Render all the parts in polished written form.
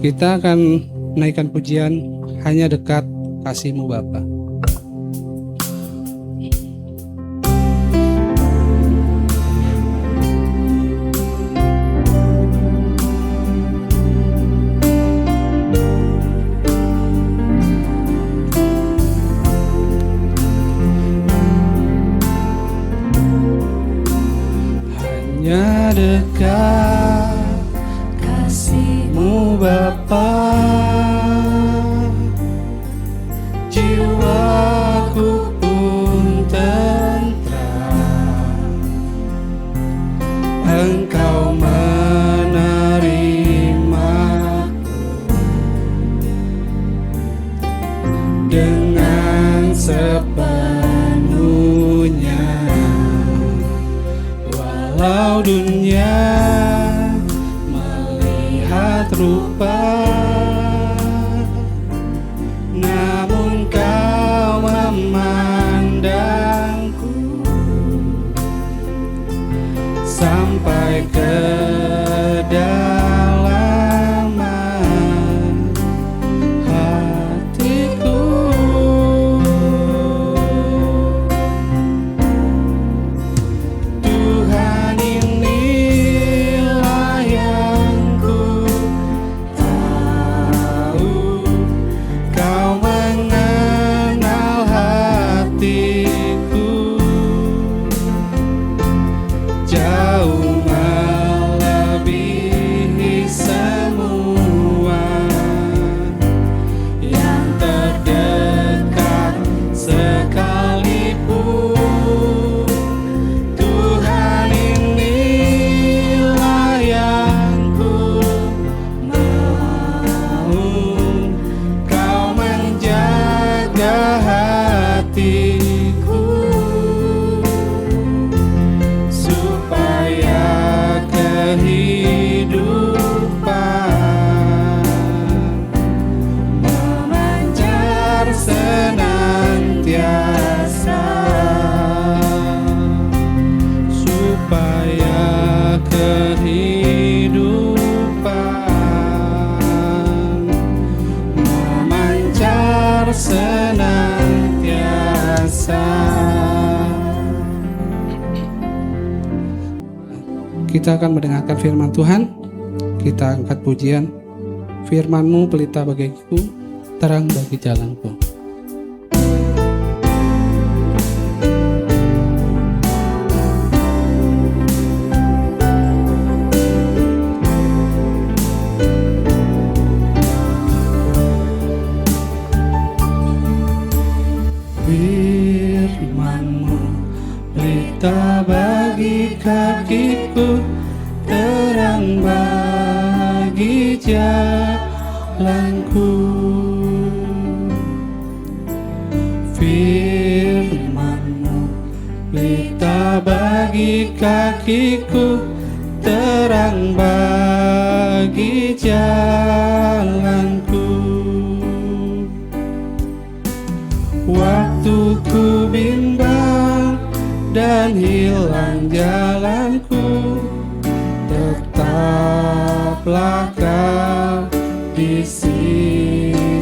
Kita akan menaikkan pujian Hanya Dekat Kasih-Mu Bapa. Hanya dekat kasih-Mu Bapa, jiwaku pun tentram. Engkau menerimaku dengan sepenuhnya. Walau dunia melihat rupa, namun Kau memandangku sampai ke kedalaman hatiku. Tuhan, inilah yang ku tahu, Kau mengenal hatiku jauh melebihi semua yang terdekat sekalipun. Tuhan, inilah yang ku mau, Kau menjaga hatiku supaya kehidupan memancar senantiasa, supaya kehidupan memancar senantiasa. Kita akan mendengarkan firman Tuhan. Kita angkat pujian. Firman-Mu pelita bagiku, terang bagi jalanku. Firman-Mu pelita bagi kakiku, terang bagi jalanku. Firman-Mu pelita bagi kakiku, terang bagi jalanku. Waktu ku bimbang dan hilang jalanku, tetaplah Kau di sisiku,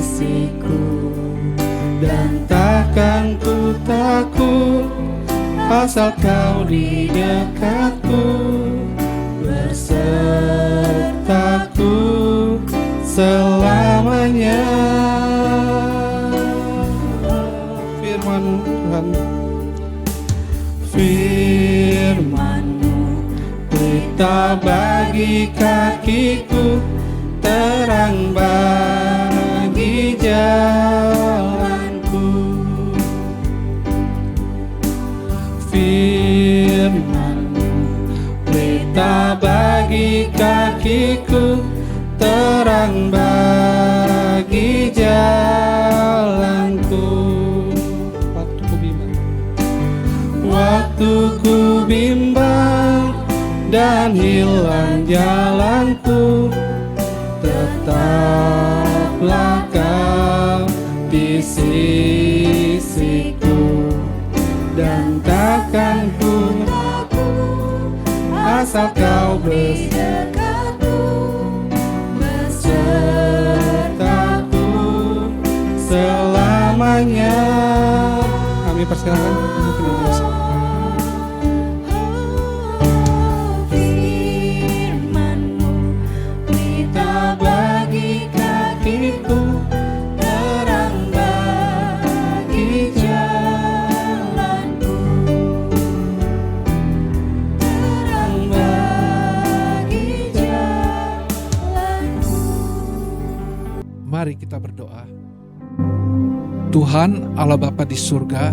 dan takkan ku takut asal Kau di dekatku, bersertaku selamanya. Firman Tuhan. Firman-Mu pelita bagi kakiku, terang bagi jalanku. Firman-Mu pelita bagi kakiku, terang bagi jalanku. Waktu ku bimbang dan hilang jalanku, tetaplah Kau di sisiku, dan takkan ku asal Kau bersekutu, besertaku Kami persilakan untuk penyanyi bersama. Firman-Mu, pelita bagi kakiku, terang bagi jalanku, terang bagi jalanku. Mari kita berdoa. Tuhan Allah Bapa di surga,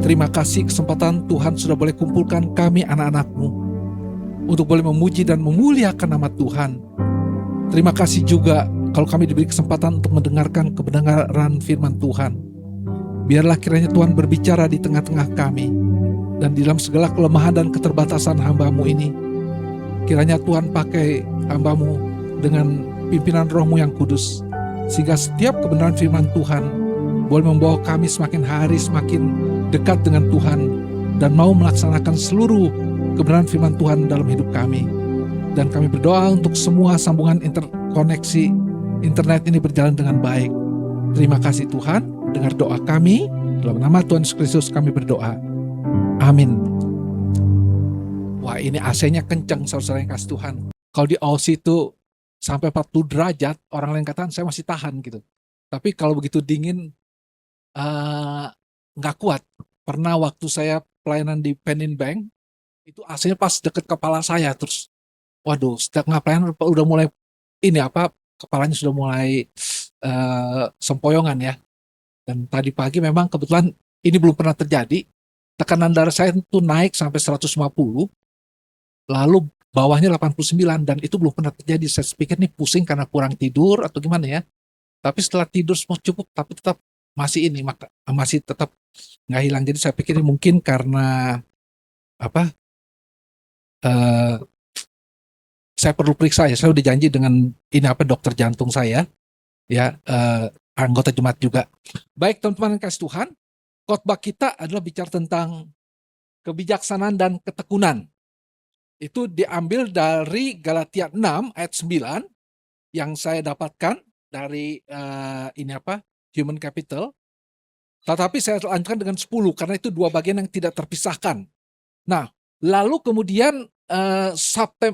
terima kasih kesempatan Tuhan sudah boleh kumpulkan kami anak-anak-Mu untuk boleh memuji dan memuliakan nama Tuhan. Terima kasih juga kalau kami diberi kesempatan untuk mendengarkan kebenaran firman Tuhan. Biarlah kiranya Tuhan berbicara di tengah-tengah kami, dan di dalam segala kelemahan dan keterbatasan hamba-Mu ini, kiranya Tuhan pakai hamba-Mu dengan pimpinan Roh-Mu yang kudus, sehingga setiap kebenaran firman Tuhan boleh membawa kami semakin hari semakin dekat dengan Tuhan dan mau melaksanakan seluruh kebenaran firman Tuhan dalam hidup kami. Dan kami berdoa untuk semua sambungan interkoneksi internet ini berjalan dengan baik. Terima kasih Tuhan, dengar doa kami, dalam nama Tuhan Yesus Kristus kami berdoa. Amin. Wah, ini AC-nya kencang saudara yang kasih Tuhan. Kalau di Aussie itu sampai 40 derajat, orang lain katakan saya masih tahan gitu. Tapi kalau begitu dingin, nggak kuat. Pernah waktu saya pelayanan di Penin Bank, itu AC-nya pas deket kepala saya, terus waduh, setengah pelayanan udah mulai kepalanya sudah mulai sempoyongan ya. Dan tadi pagi memang kebetulan ini belum pernah terjadi, tekanan darah saya itu naik sampai 150, lalu bawahnya 89, dan itu belum pernah terjadi. Saya pikir nih pusing karena kurang tidur atau gimana ya. Tapi setelah tidur semua cukup, tapi tetap masih tetap nggak hilang. Jadi saya pikir ini mungkin karena saya perlu periksa ya. Saya udah janji dengan dokter jantung saya ya, anggota jemaat juga. Baik teman-teman yang kasih Tuhan, khotbah kita adalah bicara tentang kebijaksanaan dan ketekunan. Itu diambil dari Galatia 6 ayat 9 yang saya dapatkan dari Human Capital. Tetapi saya lanjutkan dengan 10 karena itu dua bagian yang tidak terpisahkan. Nah, lalu kemudian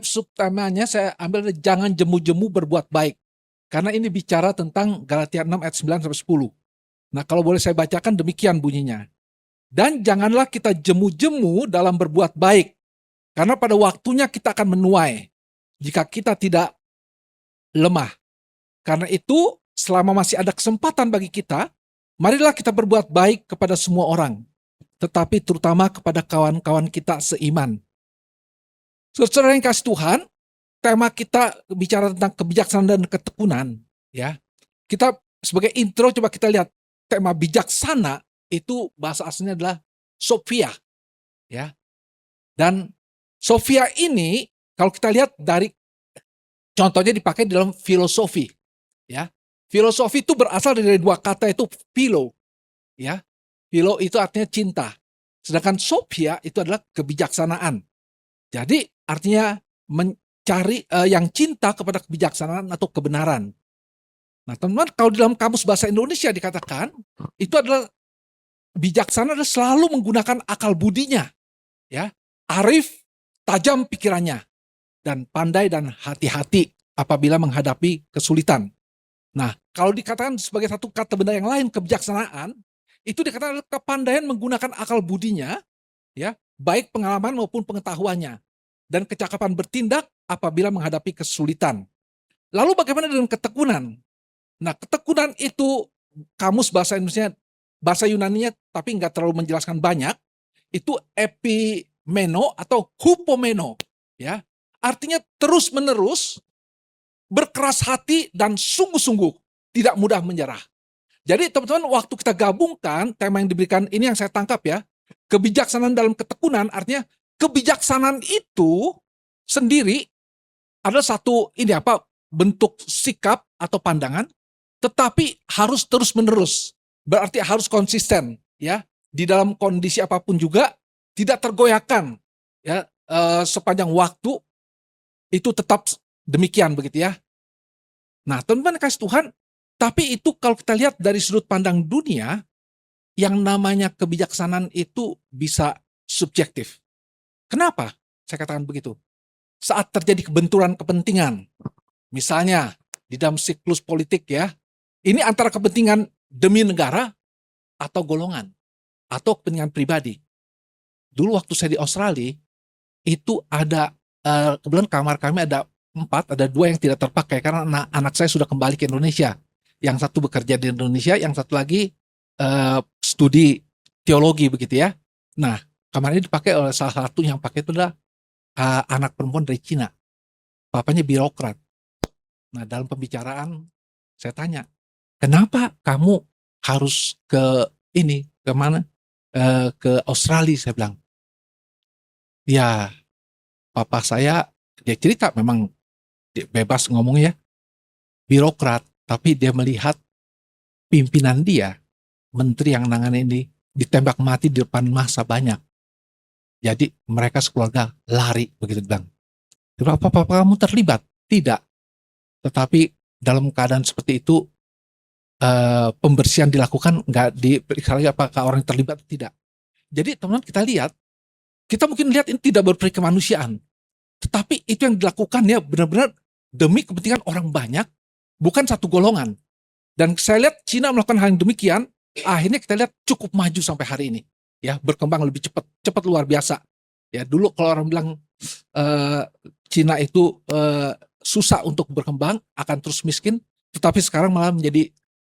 subtemanya saya ambil dari jangan jemu-jemu berbuat baik. Karena ini bicara tentang Galatia 6 ayat 9 sampai 10. Nah, kalau boleh saya bacakan demikian bunyinya. Dan janganlah kita jemu-jemu dalam berbuat baik, karena pada waktunya kita akan menuai jika kita tidak lemah. Karena itu, selama masih ada kesempatan bagi kita, marilah kita berbuat baik kepada semua orang, tetapi terutama kepada kawan-kawan kita seiman. Saudara yang kasih Tuhan, tema kita bicara tentang kebijaksanaan dan ketekunan. Ya, kita sebagai intro coba kita lihat tema bijaksana itu bahasa aslinya adalah Sophia. Ya, dan Sophia ini kalau kita lihat dari contohnya dipakai dalam filosofi, ya. Filosofi itu berasal dari dua kata itu philo, ya. Philo itu artinya cinta. Sedangkan Sophia itu adalah kebijaksanaan. Jadi artinya mencari yang cinta kepada kebijaksanaan atau kebenaran. Nah, teman-teman, kalau di dalam kamus bahasa Indonesia dikatakan itu adalah bijaksana adalah selalu menggunakan akal budinya, ya. Arif, tajam pikirannya, dan pandai dan hati-hati apabila menghadapi kesulitan. Nah, kalau dikatakan sebagai satu kata benda yang lain, kebijaksanaan, itu dikatakan adalah kepandaian menggunakan akal budinya, ya, baik pengalaman maupun pengetahuannya, dan kecakapan bertindak apabila menghadapi kesulitan. Lalu bagaimana dengan ketekunan? Nah, ketekunan itu kamus bahasa Indonesia, bahasa Yunaninya, tapi nggak terlalu menjelaskan banyak, itu epimeno atau hupomeno, ya, artinya terus-menerus, berkeras hati dan sungguh-sungguh, tidak mudah menyerah. Jadi teman-teman, waktu kita gabungkan tema yang diberikan ini yang saya tangkap ya, kebijaksanaan dalam ketekunan, artinya kebijaksanaan itu sendiri adalah satu bentuk sikap atau pandangan, tetapi harus terus-menerus, berarti harus konsisten ya, di dalam kondisi apapun juga tidak tergoyahkan ya, sepanjang waktu itu tetap demikian begitu ya. Nah, teman-teman kasih Tuhan, tapi itu kalau kita lihat dari sudut pandang dunia, yang namanya kebijaksanaan itu bisa subjektif. Kenapa saya katakan begitu? Saat terjadi kebenturan kepentingan, misalnya di dalam siklus politik ya, ini antara kepentingan demi negara atau golongan, atau kepentingan pribadi. Dulu waktu saya di Australia, itu ada, kebetulan kamar kami ada 4, ada 2 yang tidak terpakai karena anak saya sudah kembali ke Indonesia. Yang satu bekerja di Indonesia, yang satu lagi studi teologi begitu ya. Nah, kamar ini dipakai oleh salah satu yang pakai itu adalah anak perempuan dari Cina. Papanya birokrat. Nah, dalam pembicaraan saya tanya, kenapa kamu harus ke ini, ke mana? Ke Australia, saya bilang. Ya, papa saya, dia cerita memang bebas ngomong ya, birokrat, tapi dia melihat pimpinan dia, menteri yang nangani ini, ditembak mati di depan masa banyak. Jadi mereka sekeluarga lari, begitu bilang. Apa kamu terlibat? Tidak. Tetapi dalam keadaan seperti itu, pembersihan dilakukan, nggak diperiksa lagi apakah orang yang terlibat atau tidak. Jadi teman-teman, kita mungkin lihat ini tidak berperi kemanusiaan, tetapi itu yang dilakukan ya benar-benar demi kepentingan orang banyak, bukan satu golongan. Dan saya lihat Cina melakukan hal yang demikian, akhirnya kita lihat cukup maju sampai hari ini, ya berkembang lebih cepat luar biasa. Ya dulu kalau orang bilang Cina itu susah untuk berkembang, akan terus miskin, tetapi sekarang malah menjadi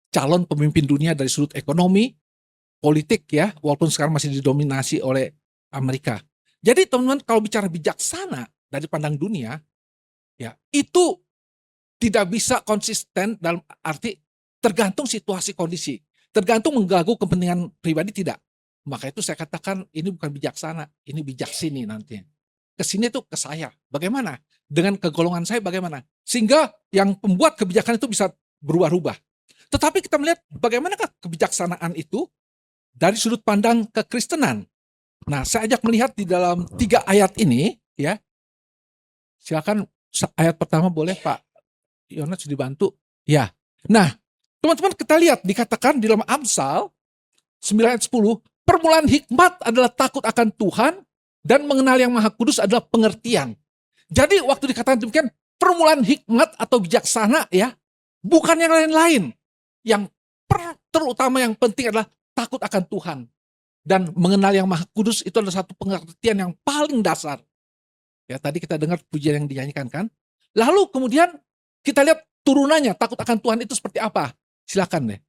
calon pemimpin dunia dari sudut ekonomi, politik ya, walaupun sekarang masih didominasi oleh Amerika. Jadi teman-teman, kalau bicara bijaksana dari pandang dunia, ya itu tidak bisa konsisten dalam arti tergantung situasi kondisi, tergantung mengganggu kepentingan pribadi tidak. Maka itu saya katakan ini bukan bijaksana, ini bijaksini nantinya. Kesini itu ke saya, bagaimana? Dengan kegolongan saya bagaimana? Sehingga yang pembuat kebijakan itu bisa berubah-ubah. Tetapi kita melihat bagaimanakah kebijaksanaan itu dari sudut pandang kekristenan. Nah, saya ajak melihat di dalam 3 ayat ini, ya. Silakan ayat pertama boleh Pak Yonas dibantu. Ya. Nah, teman-teman kita lihat dikatakan di dalam Amsal 9 ayat 10, permulaan hikmat adalah takut akan Tuhan dan mengenal yang Maha Kudus adalah pengertian. Jadi waktu dikatakan demikian, permulaan hikmat atau bijaksana ya, bukan yang lain-lain. Yang terutama yang penting adalah takut akan Tuhan dan mengenal yang Maha Kudus, itu adalah satu pengertian yang paling dasar. Ya, tadi kita dengar pujian yang dinyanyikan kan. Lalu kemudian kita lihat turunannya, takut akan Tuhan itu seperti apa? Silakan deh.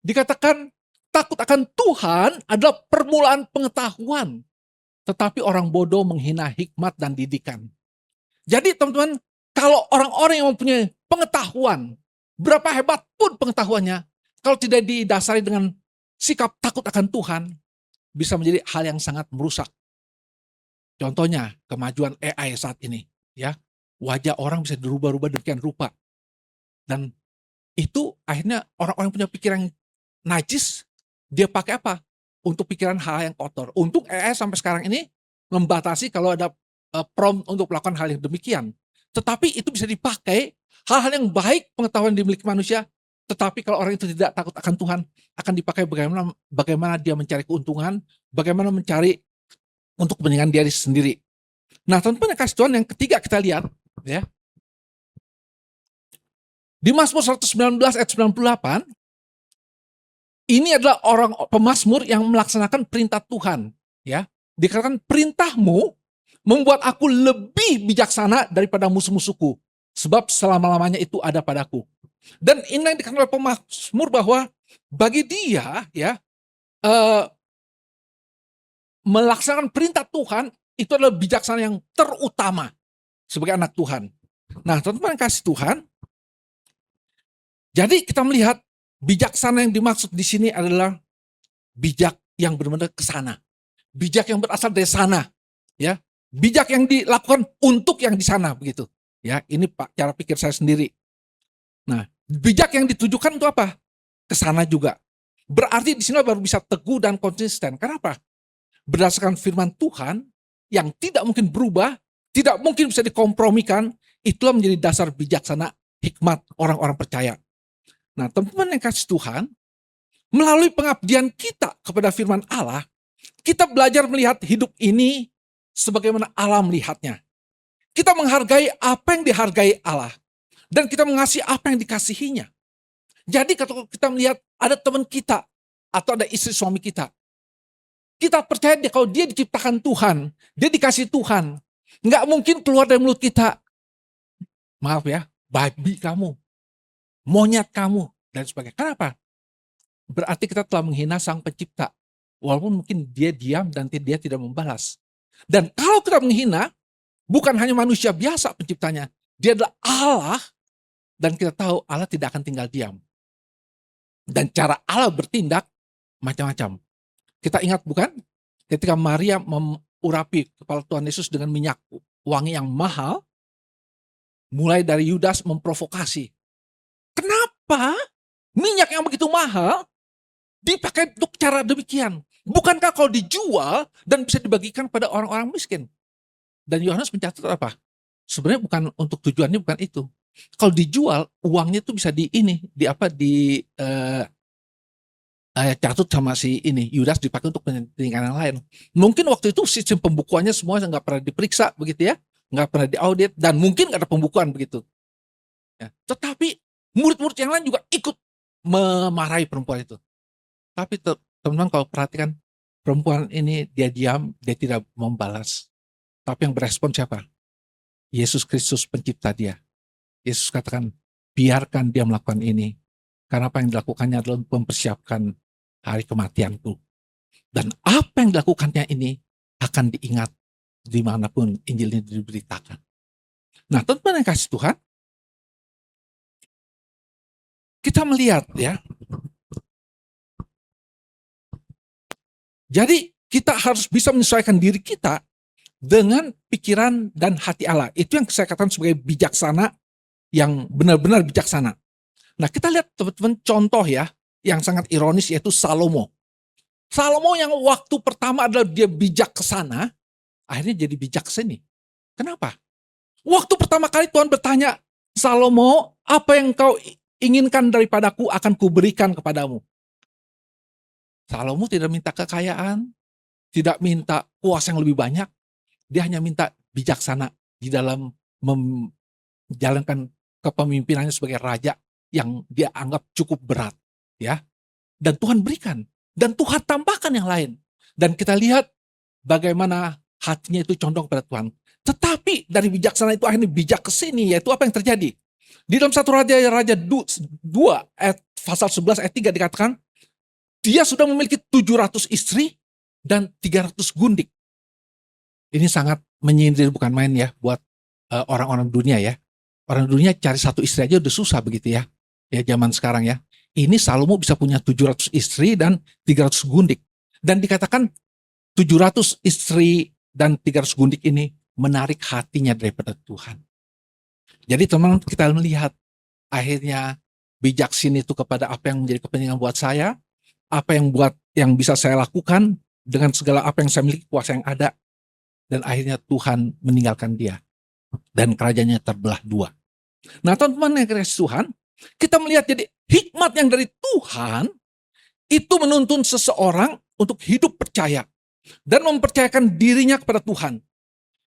Dikatakan takut akan Tuhan adalah permulaan pengetahuan, tetapi orang bodoh menghina hikmat dan didikan. Jadi teman-teman, kalau orang-orang yang mempunyai pengetahuan, berapa hebat pun pengetahuannya, kalau tidak didasari dengan sikap takut akan Tuhan, bisa menjadi hal yang sangat merusak. Contohnya, kemajuan AI saat ini. Ya, wajah orang bisa dirubah-rubah demikian rupa. Dan itu akhirnya orang-orang punya pikiran najis, dia pakai apa? Untuk pikiran hal yang kotor. Untung AI sampai sekarang ini membatasi kalau ada prompt untuk melakukan hal yang demikian. Tetapi itu bisa dipakai hal-hal yang baik pengetahuan yang dimiliki manusia, tetapi kalau orang itu tidak takut akan Tuhan, akan dipakai bagaimana dia mencari keuntungan, bagaimana mencari untuk kepentingan diri sendiri. Nah, teman-teman yang kasih Tuhan, yang ketiga kita lihat, ya. Di Mazmur 119 ayat 98, ini adalah orang pemazmur yang melaksanakan perintah Tuhan, ya. Dikatakan perintahmu membuat aku lebih bijaksana daripada musuh-musuhku, sebab selama-lamanya itu ada padaku. Dan ini yang dikatakan oleh pemazmur bahwa bagi dia ya melaksanakan perintah Tuhan itu adalah bijaksana yang terutama sebagai anak Tuhan. Nah, teman-teman yang kasih Tuhan, jadi kita melihat bijaksana yang dimaksud di sini adalah bijak yang benar-benar ke sana, bijak yang berasal dari sana, ya, bijak yang dilakukan untuk yang di sana begitu. Ya, ini Pak cara pikir saya sendiri. Nah, bijak yang ditujukan itu apa? Ke sana juga. Berarti di sini baru bisa teguh dan konsisten. Kenapa? Berdasarkan firman Tuhan yang tidak mungkin berubah, tidak mungkin bisa dikompromikan, itulah menjadi dasar bijaksana hikmat orang-orang percaya. Nah, teman-teman yang kasih Tuhan, melalui pengabdian kita kepada firman Allah, kita belajar melihat hidup ini sebagaimana Allah melihatnya. Kita menghargai apa yang dihargai Allah. Dan kita mengasihi apa yang dikasihinya. Jadi kalau kita melihat ada teman kita atau ada istri suami kita, kita percaya dia kalau dia diciptakan Tuhan, dia dikasih Tuhan. Nggak mungkin keluar dari mulut kita, maaf ya, babi kamu, monyet kamu, dan sebagainya. Kenapa? Berarti kita telah menghina Sang Pencipta. Walaupun mungkin dia diam dan dia tidak membalas. Dan kalau kita menghina, bukan hanya manusia biasa penciptanya, dia adalah Allah, dan kita tahu Allah tidak akan tinggal diam. Dan cara Allah bertindak macam-macam. Kita ingat bukan? Ketika Maria mengurapi kepala Tuhan Yesus dengan minyak wangi yang mahal, mulai dari Yudas memprovokasi. Kenapa minyak yang begitu mahal dipakai untuk cara demikian? Bukankah kalau dijual dan bisa dibagikan pada orang-orang miskin? Dan Yohanes mencatat apa? Sebenarnya bukan untuk tujuannya bukan itu. Kalau dijual uangnya itu bisa catut sama si ini Yudas dipakai untuk kepentingan yang lain. Mungkin waktu itu sistem pembukuannya semua nggak pernah diperiksa begitu ya, nggak pernah diaudit dan mungkin nggak ada pembukuan begitu. Ya. Tetapi murid-murid yang lain juga ikut memarahi perempuan itu. Tapi teman-teman kalau perhatikan perempuan ini dia diam, dia tidak membalas. Tapi yang berespon siapa? Yesus Kristus pencipta dia. Yesus katakan, biarkan dia melakukan ini. Karena apa yang dilakukannya adalah mempersiapkan hari kematianku. Dan apa yang dilakukannya ini akan diingat dimanapun Injil ini diberitakan. Nah, teman-teman yang kasih Tuhan, kita melihat ya. Jadi kita harus bisa menyesuaikan diri kita dengan pikiran dan hati Allah. Itu yang saya katakan sebagai bijaksana, yang benar-benar bijaksana. Nah, kita lihat teman-teman contoh ya, yang sangat ironis yaitu Salomo. Salomo yang waktu pertama adalah dia bijaksana, akhirnya jadi bijaksini. Kenapa? Waktu pertama kali Tuhan bertanya, Salomo, apa yang kau inginkan daripadaku akan kuberikan kepadamu. Salomo tidak minta kekayaan, tidak minta kuasa yang lebih banyak, dia hanya minta bijaksana di dalam menjalankan kepemimpinannya sebagai raja yang dia anggap cukup berat, ya. Dan Tuhan berikan, dan Tuhan tambahkan yang lain. Dan kita lihat bagaimana hatinya itu condong pada Tuhan. Tetapi dari bijaksana itu akhirnya bijak ke sini, yaitu apa yang terjadi? Di dalam 1 Raja 2 ayat pasal 11 ayat 3 dikatakan, dia sudah memiliki 700 istri dan 300 gundik. Ini sangat menyindir, bukan main ya buat orang-orang dunia ya. Orang dunia cari satu istri aja udah susah begitu ya. Ya zaman sekarang ya. Ini Salomo bisa punya 700 istri dan 300 gundik. Dan dikatakan 700 istri dan 300 gundik ini menarik hatinya daripada Tuhan. Jadi teman-teman kita melihat akhirnya bijak sini itu kepada apa yang menjadi kepentingan buat saya, apa yang bisa saya lakukan dengan segala apa yang saya miliki, kuasa yang ada, dan akhirnya Tuhan meninggalkan dia dan kerajaannya terbelah dua. Nah, teman-teman yang kasih Tuhan, kita melihat jadi hikmat yang dari Tuhan itu menuntun seseorang untuk hidup percaya dan mempercayakan dirinya kepada Tuhan.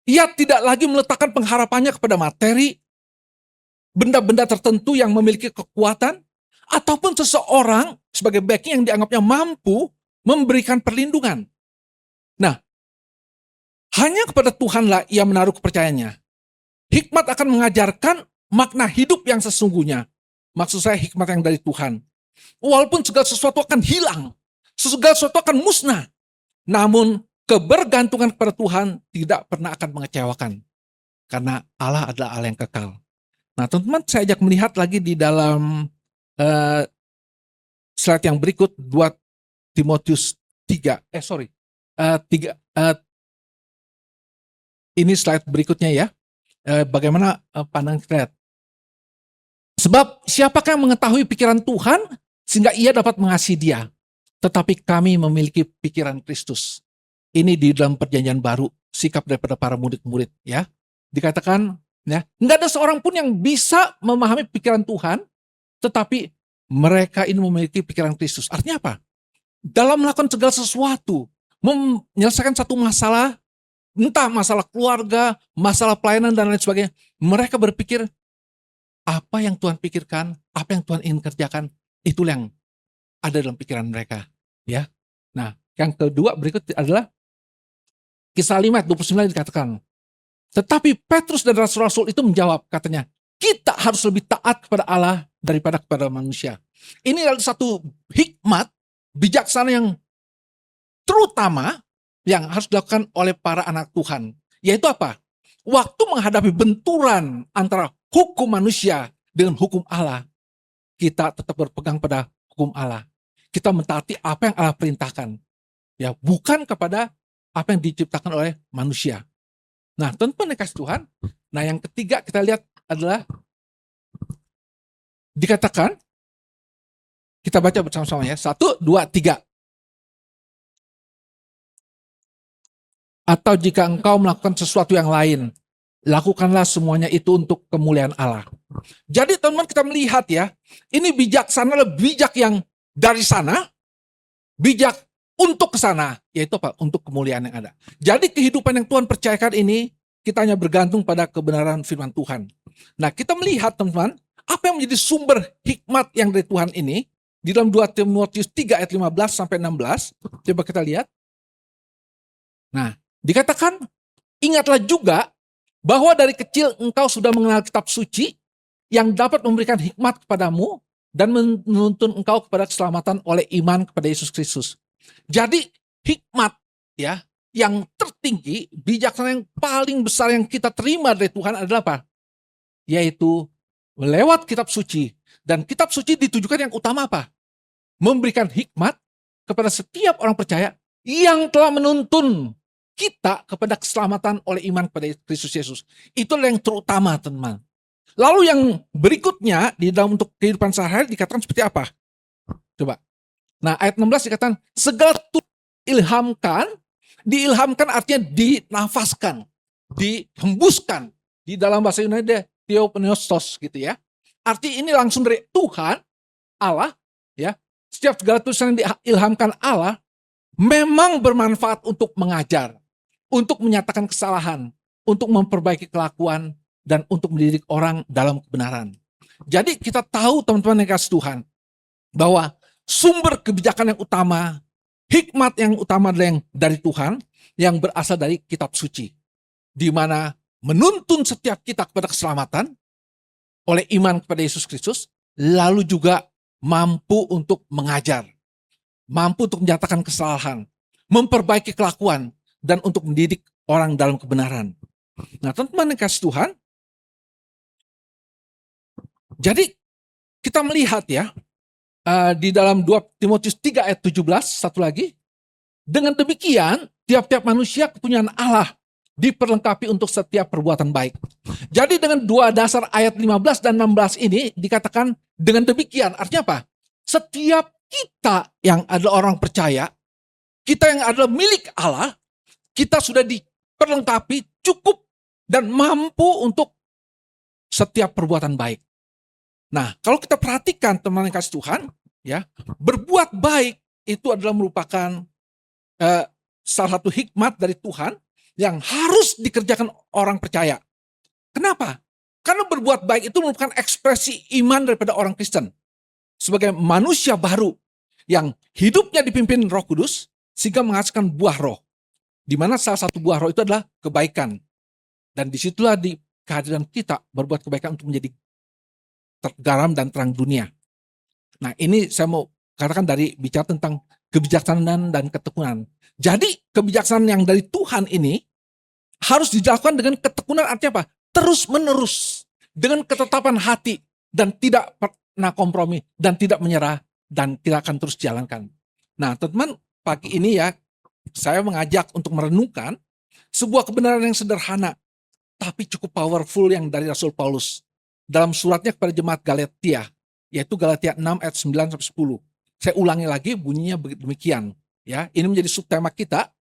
Ia tidak lagi meletakkan pengharapannya kepada materi, benda-benda tertentu yang memiliki kekuatan, ataupun seseorang sebagai backing yang dianggapnya mampu memberikan perlindungan. Nah, hanya kepada Tuhanlah ia menaruh kepercayaannya. Hikmat akan mengajarkan makna hidup yang sesungguhnya. Maksud saya hikmat yang dari Tuhan. Walaupun segala sesuatu akan hilang, segala sesuatu akan musnah, namun kebergantungan kepada Tuhan tidak pernah akan mengecewakan. Karena Allah adalah Allah yang kekal. Nah, teman-teman, saya ajak melihat lagi di dalam slide yang berikut, 2 Timotius 3. Ini slide berikutnya ya. Bagaimana pandangan kita lihat. Sebab siapakah yang mengetahui pikiran Tuhan sehingga ia dapat mengasihi dia. Tetapi kami memiliki pikiran Kristus. Ini di dalam perjanjian baru, sikap daripada para murid-murid ya. Dikatakan ya, enggak ada seorang pun yang bisa memahami pikiran Tuhan, tetapi mereka ini memiliki pikiran Kristus. Artinya apa? Dalam melakukan segala sesuatu, menyelesaikan satu masalah, entah masalah keluarga, masalah pelayanan dan lain sebagainya, mereka berpikir apa yang Tuhan pikirkan, apa yang Tuhan ingin kerjakan, itulah yang ada dalam pikiran mereka. Ya. Nah, yang kedua berikut adalah Kisah 5 ayat 29 dikatakan, tetapi Petrus dan rasul-rasul itu menjawab, katanya, kita harus lebih taat kepada Allah daripada kepada manusia. Ini adalah satu hikmat bijaksana yang terutama yang harus dilakukan oleh para anak Tuhan. Yaitu apa? Waktu menghadapi benturan antara hukum manusia dengan hukum Allah, kita tetap berpegang pada hukum Allah. Kita mentaati apa yang Allah perintahkan. Ya, bukan kepada apa yang diciptakan oleh manusia. Nah, teman-teman yang kasih Tuhan, nah yang ketiga kita lihat adalah dikatakan, kita baca bersama-sama ya, 1, 2, 3. Atau jika engkau melakukan sesuatu yang lain, lakukanlah semuanya itu untuk kemuliaan Allah. Jadi teman-teman kita melihat ya, ini bijaksana adalah bijak yang dari sana, bijak untuk ke sana, yaitu apa? Untuk kemuliaan yang ada. Jadi kehidupan yang Tuhan percayakan ini, kita hanya bergantung pada kebenaran firman Tuhan. Nah, kita melihat teman-teman, apa yang menjadi sumber hikmat yang dari Tuhan ini, di dalam 2 Timotius 3 ayat 15 sampai 16, coba kita lihat. Nah, dikatakan, ingatlah juga bahwa dari kecil engkau sudah mengenal kitab suci yang dapat memberikan hikmat kepadamu dan menuntun engkau kepada keselamatan oleh iman kepada Yesus Kristus. Jadi hikmat ya yang tertinggi, bijaksana yang paling besar yang kita terima dari Tuhan adalah apa? Yaitu lewat kitab suci. Dan kitab suci ditujukan yang utama apa? Memberikan hikmat kepada setiap orang percaya yang telah menuntun kita kepada keselamatan oleh iman kepada Kristus Yesus. Itulah yang terutama, teman-teman. Lalu yang berikutnya di dalam untuk kehidupan sehari-hari dikatakan seperti apa? Coba. Nah, ayat 16 dikatakan segala diilhamkan artinya dinafaskan, dihembuskan. Di dalam bahasa Yunani theopneustos gitu ya. Arti ini langsung dari Tuhan, Allah, ya. Setiap segala tulisan yang diilhamkan Allah memang bermanfaat untuk mengajar, untuk menyatakan kesalahan, untuk memperbaiki kelakuan, dan untuk mendidik orang dalam kebenaran. Jadi kita tahu teman-teman yang kasih Tuhan, bahwa sumber kebijakan yang utama, hikmat yang utama adalah yang dari Tuhan, yang berasal dari kitab suci. Di mana menuntun setiap kita kepada keselamatan, oleh iman kepada Yesus Kristus, lalu juga mampu untuk mengajar, mampu untuk menyatakan kesalahan, memperbaiki kelakuan, dan untuk mendidik orang dalam kebenaran. Nah, teman-teman yang kasih Tuhan, jadi kita melihat ya, di dalam 2 Timotius 3 ayat 17, satu lagi, dengan demikian tiap-tiap manusia kepunyaan Allah diperlengkapi untuk setiap perbuatan baik. Jadi dengan dua dasar ayat 15 dan 16 ini dikatakan dengan demikian, artinya apa? Setiap kita yang adalah orang percaya, kita yang adalah milik Allah, kita sudah diperlengkapi cukup dan mampu untuk setiap perbuatan baik. Nah, kalau kita perhatikan teman yang kasih Tuhan, ya, berbuat baik itu adalah merupakan salah satu hikmat dari Tuhan yang harus dikerjakan orang percaya. Kenapa? Karena berbuat baik itu merupakan ekspresi iman daripada orang Kristen. Sebagai manusia baru yang hidupnya dipimpin Roh Kudus sehingga menghasilkan buah roh. Di mana salah satu buah roh itu adalah kebaikan. Dan disitulah di kehadiran kita berbuat kebaikan untuk menjadi garam dan terang dunia. Nah, ini saya mau katakan dari bicara tentang kebijaksanaan dan ketekunan. Jadi kebijaksanaan yang dari Tuhan ini harus dilakukan dengan ketekunan, artinya apa? Terus menerus, dengan ketetapan hati, dan tidak pernah kompromi, dan tidak menyerah, dan kita akan terus jalankan. Nah, teman-teman, pagi ini ya, saya mengajak untuk merenungkan sebuah kebenaran yang sederhana, tapi cukup powerful yang dari Rasul Paulus. Dalam suratnya kepada jemaat Galatia, yaitu Galatia 6 ayat 9-10. Saya ulangi lagi, bunyinya demikian. Ya, ini menjadi subtema kita,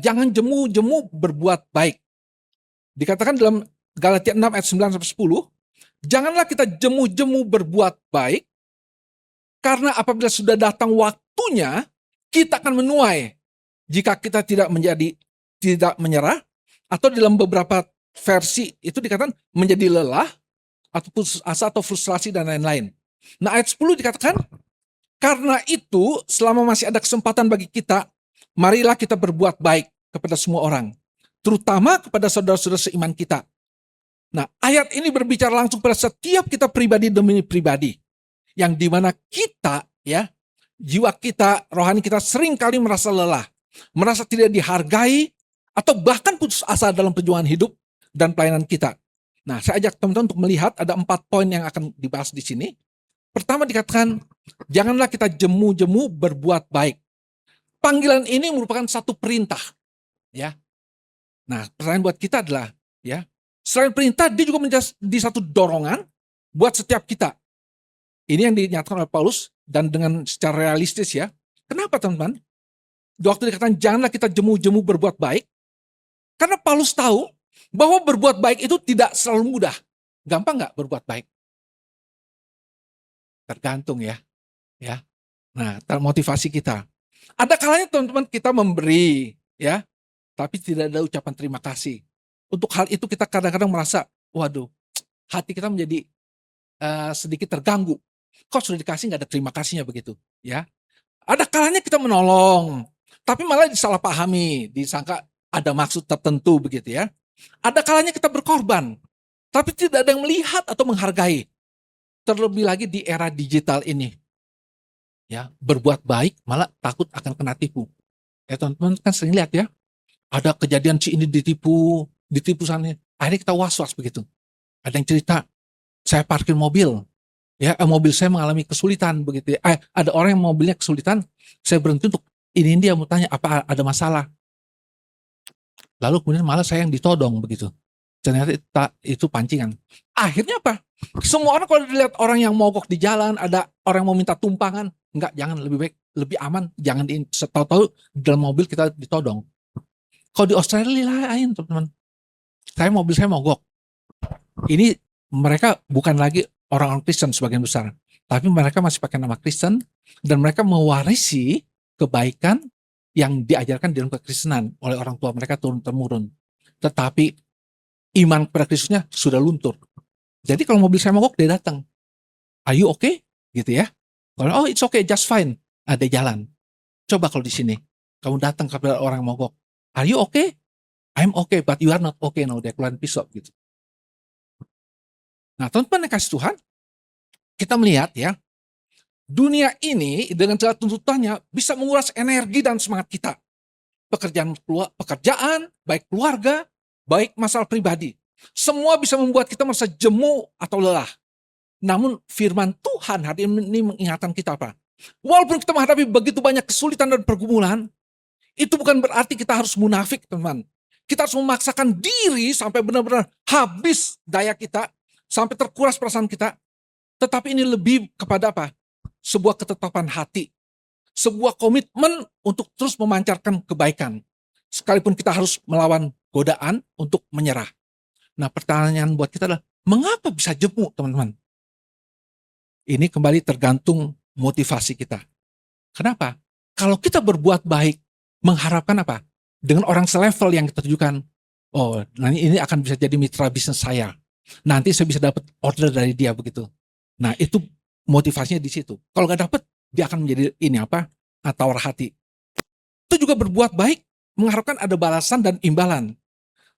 jangan jemu-jemu berbuat baik. Dikatakan dalam Galatia 6 ayat 9-10, janganlah kita jemu-jemu berbuat baik, Karena apabila sudah datang waktunya, kita akan menuai. Jika kita tidak menyerah, atau dalam beberapa versi itu dikatakan menjadi lelah, atau putus asa, atau frustrasi, dan lain-lain. Nah, ayat 10 dikatakan, karena itu selama masih ada kesempatan bagi kita, marilah kita berbuat baik kepada semua orang, terutama kepada saudara-saudara seiman kita. Nah, ayat ini berbicara langsung pada setiap kita pribadi demi pribadi, yang dimana kita, ya, jiwa kita, rohani kita sering kali merasa lelah, merasa tidak dihargai, atau bahkan putus asa dalam perjuangan hidup dan pelayanan kita. Nah, saya ajak teman-teman untuk melihat ada 4 poin yang akan dibahas di sini. Pertama dikatakan, janganlah kita jemu-jemu berbuat baik. Panggilan ini merupakan satu perintah, ya. Nah, pertanyaan buat kita adalah, ya, selain perintah, dia juga menjadi satu dorongan buat setiap kita. Ini yang dinyatakan oleh Paulus, dan dengan secara realistis, ya. Kenapa, teman-teman? Waktu dikatakan janganlah kita jemu-jemu berbuat baik, karena Paulus tahu bahwa berbuat baik itu tidak selalu mudah. Gampang nggak berbuat baik? Tergantung, ya. Nah, motivasi kita. Ada kalanya teman-teman kita memberi, ya, tapi tidak ada ucapan terima kasih. Untuk hal itu kita kadang-kadang merasa, waduh, hati kita menjadi sedikit terganggu. Kok sudah dikasih nggak ada terima kasihnya begitu, ya? Ada kalanya kita menolong, tapi malah disalahpahami, disangka ada maksud tertentu begitu, ya. Ada kalanya kita berkorban, tapi tidak ada yang melihat atau menghargai. Terlebih lagi di era digital ini, ya, berbuat baik malah takut akan kena tipu. Ya, teman-teman kan sering lihat, ya, ada kejadian si ini ditipu sana, akhirnya kita was-was begitu. Ada yang cerita, saya parkir mobil, ya, mobil saya mengalami kesulitan begitu, ya. Ada orang yang mobilnya kesulitan, saya berhenti untuk ini, dia mau tanya apa ada masalah. Lalu kemudian malah saya yang ditodong begitu. Ternyata itu pancingan. Akhirnya apa? Semua orang kalau dilihat orang yang mogok di jalan, ada orang yang mau minta tumpangan, enggak, jangan, lebih baik, lebih aman, jangan tahu-tahu dalam mobil kita ditodong. Kalau di Australia lain, teman-teman. Mobil saya mogok. Ini mereka bukan lagi orang-orang Kristen sebagian besar, tapi mereka masih pakai nama Kristen, dan mereka mewarisi kebaikan yang diajarkan di dalam kekristenan oleh orang tua mereka turun-temurun. Tetapi iman kepada Kristusnya sudah luntur. Jadi kalau mobil saya mogok, dia datang. Are you okay? Gitu, ya. Kalau, oh, it's okay, just fine. Ada jalan. Coba kalau di sini, kamu datang kepada orang mogok. Are you okay? I'm okay, but you are not okay. Now, dia keluarin pisau gitu. Nah, teman-teman yang kasih Tuhan, kita melihat, ya, dunia ini dengan segala tuntutannya bisa menguras energi dan semangat kita. Pekerjaan, baik keluarga, baik masalah pribadi. Semua bisa membuat kita merasa jemu atau lelah. Namun firman Tuhan hari ini mengingatkan kita apa? Walaupun kita menghadapi begitu banyak kesulitan dan pergumulan, itu bukan berarti kita harus munafik, teman. Kita harus memaksakan diri sampai benar-benar habis daya kita, sampai terkuras perasaan kita. Tetapi ini lebih kepada apa? Sebuah ketetapan hati. Sebuah komitmen untuk terus memancarkan kebaikan. Sekalipun kita harus melawan godaan untuk menyerah. Nah, pertanyaan buat kita adalah, mengapa bisa jemu, teman-teman? Ini kembali tergantung motivasi kita. Kenapa? Kalau kita berbuat baik, mengharapkan apa? Dengan orang selevel yang kita tujukan, oh, nanti ini akan bisa jadi mitra bisnis saya. Nanti saya bisa dapat order dari dia begitu. Nah, itu motivasinya di situ. Kalau nggak dapat, dia akan menjadi ini apa? Tawar hati. Itu juga berbuat baik, mengharapkan ada balasan dan imbalan.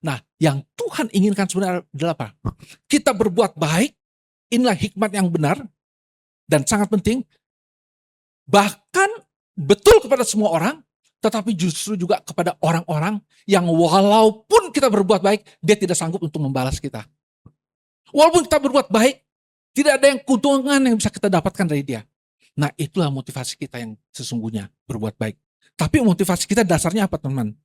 Nah, yang Tuhan inginkan sebenarnya adalah apa? Kita berbuat baik, inilah hikmat yang benar dan sangat penting. Bahkan betul kepada semua orang, tetapi justru juga kepada orang-orang yang walaupun kita berbuat baik, dia tidak sanggup untuk membalas kita. Walaupun kita berbuat baik, tidak ada yang keuntungan yang bisa kita dapatkan dari dia. Nah, itulah motivasi kita yang sesungguhnya, berbuat baik. Tapi motivasi kita dasarnya apa, teman-teman?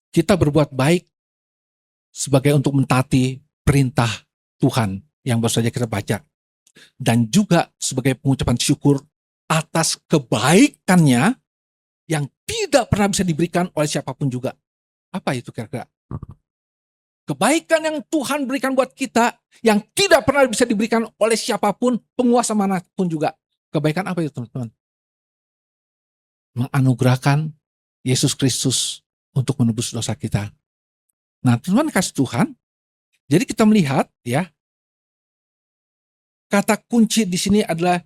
Kita berbuat baik sebagai untuk mentaati perintah Tuhan yang baru saja kita baca. Dan juga sebagai pengucapan syukur atas kebaikannya yang tidak pernah bisa diberikan oleh siapapun juga. Apa itu kira-kira? Kebaikan yang Tuhan berikan buat kita, yang tidak pernah bisa diberikan oleh siapapun, penguasa manapun juga. Kebaikan apa itu teman-teman? Menganugerahkan Yesus Kristus untuk menebus dosa kita. Nah teman-teman kasih Tuhan, jadi kita melihat ya, kata kunci di sini adalah,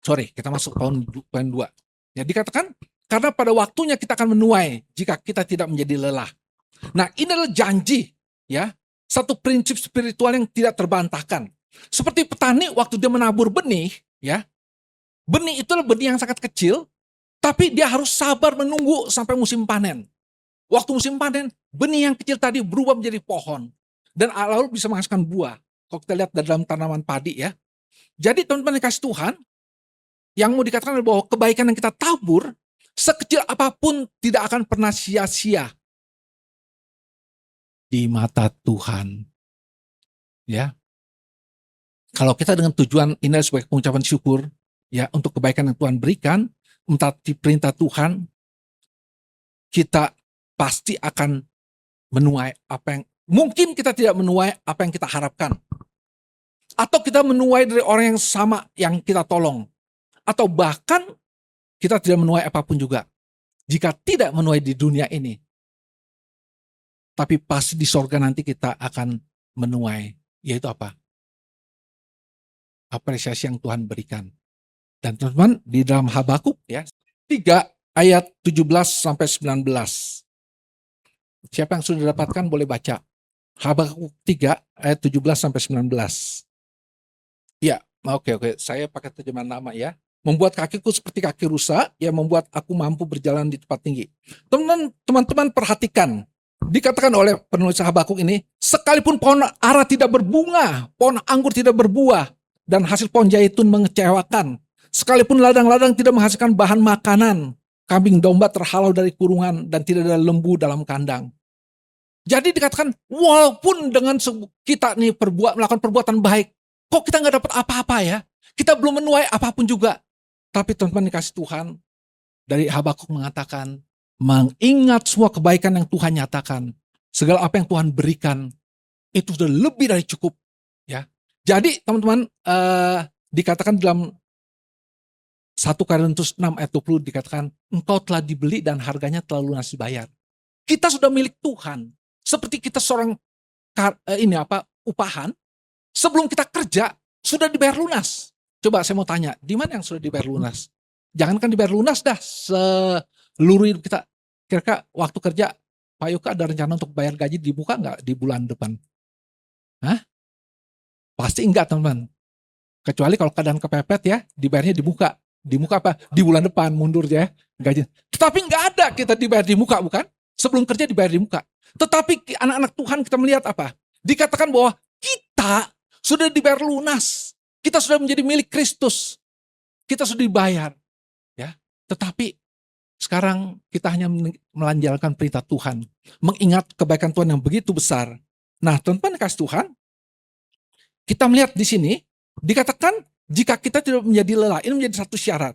kita masuk poin 2. Ya, dikatakan, karena pada waktunya kita akan menuai jika kita tidak menjadi lelah. Nah ini adalah janji, ya, satu prinsip spiritual yang tidak terbantahkan. Seperti petani waktu dia menabur benih, ya, benih itu adalah benih yang sangat kecil, tapi dia harus sabar menunggu sampai musim panen. Waktu musim panen, benih yang kecil tadi berubah menjadi pohon. Dan lalu bisa menghasilkan buah. Kalau kita lihat dalam tanaman padi ya. Jadi teman-teman yang kasih Tuhan, yang mau dikatakan adalah bahwa kebaikan yang kita tabur, sekecil apapun tidak akan pernah sia-sia di mata Tuhan. Ya. Kalau kita dengan tujuan ini sebagai pengucapan syukur, ya, untuk kebaikan yang Tuhan berikan, mentaati perintah Tuhan, kita pasti akan menuai apa yang mungkin kita tidak menuai apa yang kita harapkan. Atau kita menuai dari orang yang sama yang kita tolong. Atau bahkan kita tidak menuai apapun juga. Jika tidak menuai di dunia ini. Tapi pasti di sorga nanti kita akan menuai. Yaitu apa? Apresiasi yang Tuhan berikan. Dan teman-teman di dalam Habakuk ya, 3 ayat 17-19. Siapa yang sudah dapatkan boleh baca. Habakuk 3 ayat 17-19. Ya, oke. Saya pakai terjemahan lama ya. Membuat kakiku seperti kaki rusa, yang membuat aku mampu berjalan di tempat tinggi. Teman-teman perhatikan. Dikatakan oleh penulis Habakuk ini, sekalipun pohon ara tidak berbunga, pohon anggur tidak berbuah, dan hasil pohon zaitun mengecewakan. Sekalipun ladang-ladang tidak menghasilkan bahan makanan, kambing domba terhalau dari kurungan, dan tidak ada lembu dalam kandang. Jadi dikatakan, walaupun dengan kita nih melakukan perbuatan baik, kok kita nggak dapat apa-apa ya? Kita belum menuai apapun juga. Tapi teman-teman dikasih Tuhan, dari Habakuk mengatakan, mengingat semua kebaikan yang Tuhan nyatakan, segala apa yang Tuhan berikan, itu sudah lebih dari cukup. Ya. Jadi teman-teman, dikatakan dalam 1 Korintus 6 ayat 20 dikatakan, engkau telah dibeli dan harganya telah lunas dibayar. Kita sudah milik Tuhan. Seperti kita seorang upahan, sebelum kita kerja, sudah dibayar lunas. Coba saya mau tanya, di mana yang sudah dibayar lunas? Jangankan dibayar lunas dah, seluruh hidup kita. Kira-kira waktu kerja, Pak Yuka ada rencana untuk bayar gaji dibuka nggak di bulan depan? Hah? Pasti enggak teman-teman. Kecuali kalau keadaan kepepet ya, dibayarnya di muka. Di muka apa? Di bulan depan mundur ya gaji. Tetapi nggak ada kita dibayar di muka, bukan? Sebelum kerja dibayar di muka. Tetapi anak-anak Tuhan kita melihat apa? Dikatakan bahwa kita sudah dibayar lunas. Kita sudah menjadi milik Kristus. Kita sudah dibayar. Ya. Tetapi sekarang kita hanya melanjutkan perintah Tuhan. Mengingat kebaikan Tuhan yang begitu besar. Nah teman-teman kasih Tuhan, kita melihat di sini, dikatakan jika kita tidak menjadi lelah, ini menjadi satu syarat.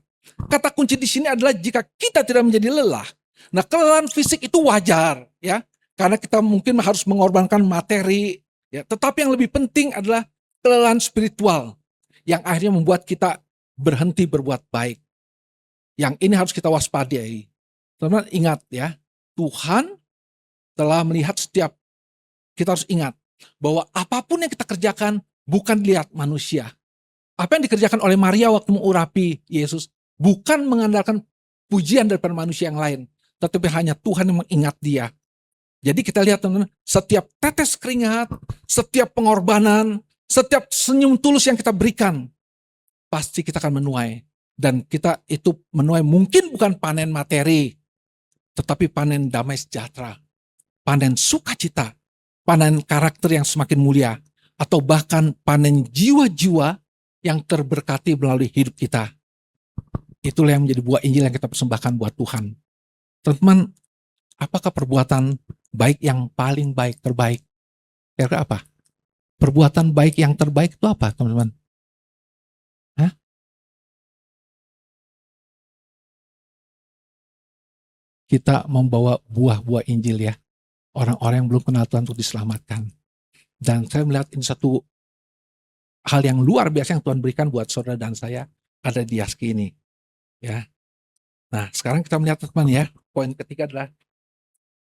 Kata kunci di sini adalah jika kita tidak menjadi lelah. Nah kelelahan fisik itu wajar. Ya, karena kita mungkin harus mengorbankan materi. Ya, tetapi yang lebih penting adalah kelelahan spiritual. Yang akhirnya membuat kita berhenti berbuat baik. Yang ini harus kita waspadai. Teman-teman ingat ya, Tuhan telah melihat setiap, kita harus ingat bahwa apapun yang kita kerjakan bukan dilihat manusia. Apa yang dikerjakan oleh Maria waktu mengurapi Yesus bukan mengandalkan pujian daripada manusia yang lain, tetapi hanya Tuhan yang mengingat dia. Jadi kita lihat teman-teman, setiap tetes keringat, setiap pengorbanan, setiap senyum tulus yang kita berikan, pasti kita akan menuai. Dan kita itu menuai mungkin bukan panen materi, tetapi panen damai sejahtera, panen sukacita, panen karakter yang semakin mulia, atau bahkan panen jiwa-jiwa yang terberkati melalui hidup kita. Itulah yang menjadi buah Injil yang kita persembahkan buat Tuhan. Teman-teman, apakah perbuatan baik yang paling baik, terbaik? Kira-kira apa? Perbuatan baik yang terbaik itu apa, teman-teman? Hah? kita membawa buah-buah Injil ya. Orang-orang yang belum kenal Tuhan untuk diselamatkan. Dan saya melihat ini satu hal yang luar biasa yang Tuhan berikan buat saudara dan saya, ada di Yaski ini. Ya. Nah, sekarang kita melihat teman ya, poin ketiga adalah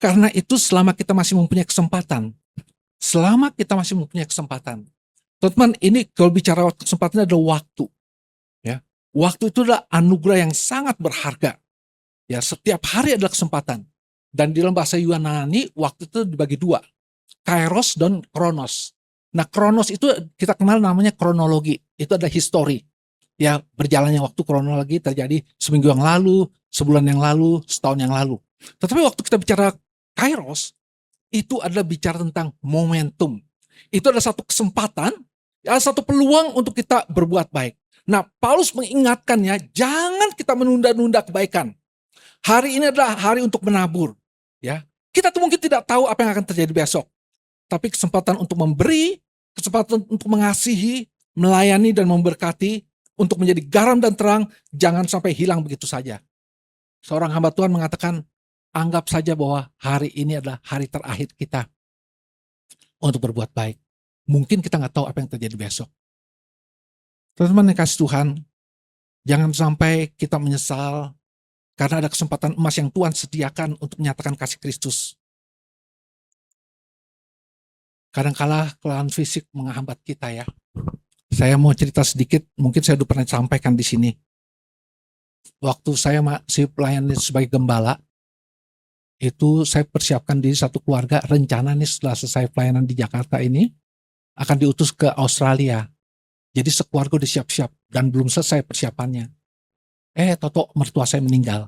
karena itu selama kita masih mempunyai kesempatan, teman-teman, ini kalau bicara waktu kesempatan adalah waktu. Ya, waktu itu adalah anugerah yang sangat berharga. Ya, setiap hari adalah kesempatan. Dan di dalam bahasa Yunani, waktu itu dibagi dua, kairos dan kronos. Nah, kronos itu kita kenal namanya kronologi, itu adalah histori. Ya, berjalannya waktu kronologi terjadi seminggu yang lalu, sebulan yang lalu, setahun yang lalu. Tetapi waktu kita bicara kairos, itu adalah bicara tentang momentum. Itu adalah satu kesempatan, ya, satu peluang untuk kita berbuat baik. Nah, Paulus mengingatkannya, jangan kita menunda-nunda kebaikan. Hari ini adalah hari untuk menabur. Ya, kita tuh mungkin tidak tahu apa yang akan terjadi besok. Tapi kesempatan untuk memberi, kesempatan untuk mengasihi, melayani dan memberkati, untuk menjadi garam dan terang, jangan sampai hilang begitu saja. Seorang hamba Tuhan mengatakan, anggap saja bahwa hari ini adalah hari terakhir kita untuk berbuat baik. Mungkin kita nggak tahu apa yang terjadi besok. Teman-teman yang kasih Tuhan, jangan sampai kita menyesal karena ada kesempatan emas yang Tuhan sediakan untuk menyatakan kasih Kristus. Kadang-kala kelelahan fisik menghambat kita ya. Saya mau cerita sedikit, mungkin saya sudah pernah sampaikan di sini. Waktu saya masih pelayan sebagai gembala, itu saya persiapkan diri satu keluarga, rencana nih setelah selesai pelayanan di Jakarta ini, akan diutus ke Australia. Jadi sekeluarga udah siap-siap, dan belum selesai persiapannya. Toto mertua saya meninggal.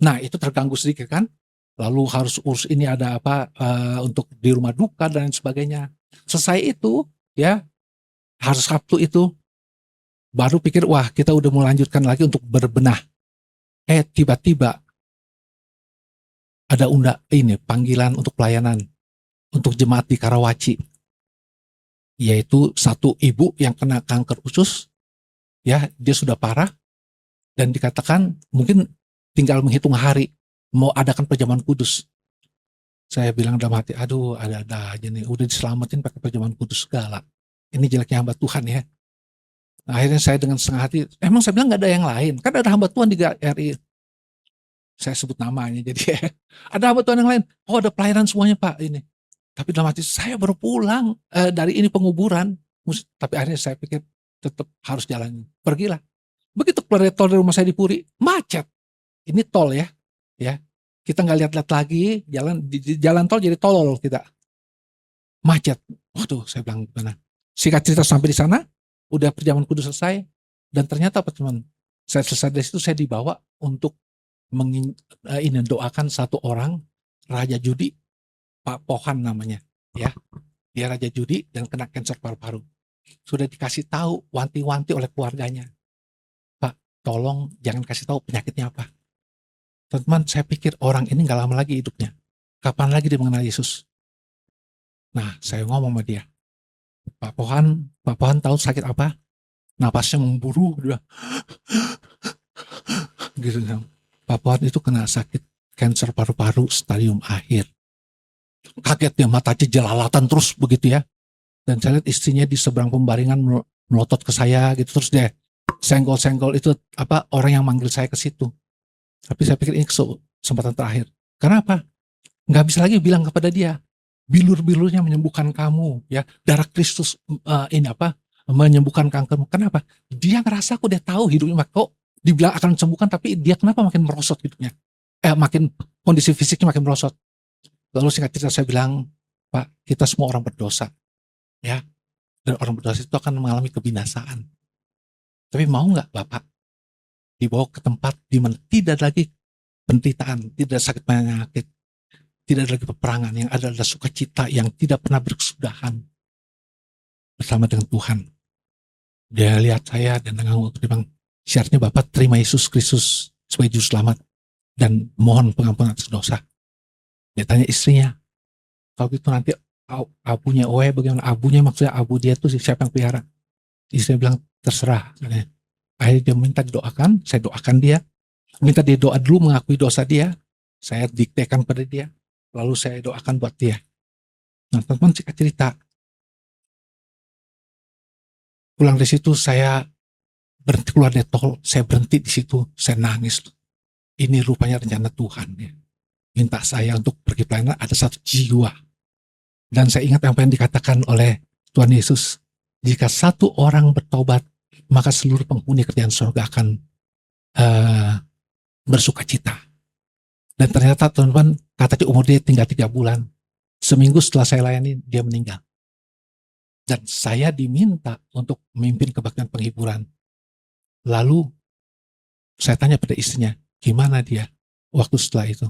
Nah, itu terganggu sedikit kan? Lalu harus urus ini ada apa, untuk di rumah duka dan sebagainya. Selesai itu, ya, harus Sabtu itu, baru pikir, wah kita udah mau lanjutkan lagi untuk berbenah. Tiba-tiba ada panggilan untuk pelayanan untuk jemaat di Karawaci, yaitu satu ibu yang kena kanker usus, ya dia sudah parah, dan dikatakan mungkin tinggal menghitung hari mau adakan perjamuan kudus. Saya bilang dalam hati, aduh ada aja nih, udah diselamatin pakai perjamuan kudus segala. Ini jeleknya hamba Tuhan ya. Nah, akhirnya saya dengan setengah hati, emang saya bilang gak ada yang lain, kan ada hamba Tuhan di GRI. Saya sebut namanya, jadi ada hamba Tuhan yang lain. Oh, ada pelayanan semuanya Pak ini. Tapi dalam hati saya baru pulang dari ini penguburan. Tapi akhirnya saya pikir tetap harus jalan. Pergilah. Begitu keluar dari tol dari rumah saya di Puri, macet. Ini tol ya. Kita nggak lihat-lihat lagi, di jalan tol jadi tolol kita. Macet. Waduh, saya bilang gimana? Singkat cerita sampai di sana, udah perjamuan kudus selesai, dan ternyata apa teman? Saya selesai dari situ, saya dibawa untuk doakan satu orang raja judi, Pak Pohan namanya, ya. Dia raja judi dan kena kanker paru-paru. Sudah dikasih tahu, wanti-wanti oleh keluarganya, Pak, tolong jangan kasih tahu penyakitnya apa. Teman-teman, saya pikir orang ini nggak lama lagi hidupnya. Kapan lagi dia mengenal Yesus? Nah, saya ngomong sama dia, Pak Pohan tahu sakit apa? Napasnya memburu, dia gitu. Pak Pohan itu kena sakit kanker paru-paru stadium akhir. Kaget dia, matanya jelalatan terus begitu ya. Dan saya lihat istrinya di seberang pembaringan melotot ke saya gitu, terus dia senggol-senggol itu orang yang manggil saya ke situ. Tapi saya pikir ini kesempatan terakhir. Karena apa? Nggak bisa lagi bilang kepada dia, bilur-bilurnya menyembuhkan kamu, ya. Darah Kristus menyembuhkan kankermu. Kenapa? Dia ngerasa kok dia tahu hidupnya kok dibilang akan sembuhkan, tapi dia kenapa makin merosot hidupnya? Makin kondisi fisiknya makin merosot. Lalu singkat cerita saya bilang, Pak, kita semua orang berdosa, ya. Dan orang berdosa itu akan mengalami kebinasaan. Tapi mau nggak Bapak dibawa ke tempat di mana tidak lagi penderitaan, tidak sakit penyakit, tidak ada lagi peperangan, yang ada adalah sukacita yang tidak pernah berkesudahan bersama dengan Tuhan. Dia lihat saya dan dengan waktu dia bilang, syaratnya Bapak terima Yesus Kristus sebagai juru selamat dan mohon pengampunan atas dosa. Dia tanya istrinya, kalau gitu nanti abunya bagaimana? Abunya maksudnya abu dia tuh siapa yang pelihara? Istrinya bilang terserah. Akhirnya dia minta didoakan, saya doakan dia, minta dia doa dulu mengakui dosa dia, Saya diktekan pada dia, lalu saya doakan buat dia. Nah teman-teman, singkat cerita, pulang dari situ saya berhenti keluar dari tol, saya berhenti di situ, saya nangis. Ini rupanya rencana Tuhan ya. Minta saya untuk pergi pelayanan, ada satu jiwa. Dan saya ingat apa yang dikatakan oleh Tuhan Yesus, jika satu orang bertobat, maka seluruh penghuni kerajaan surga akan bersuka cita. Dan ternyata teman-teman, katanya umur dia tinggal 3 bulan. Seminggu setelah saya layani, dia meninggal. Dan saya diminta untuk memimpin kebaktian penghiburan. Lalu saya tanya pada istrinya, gimana dia waktu setelah itu?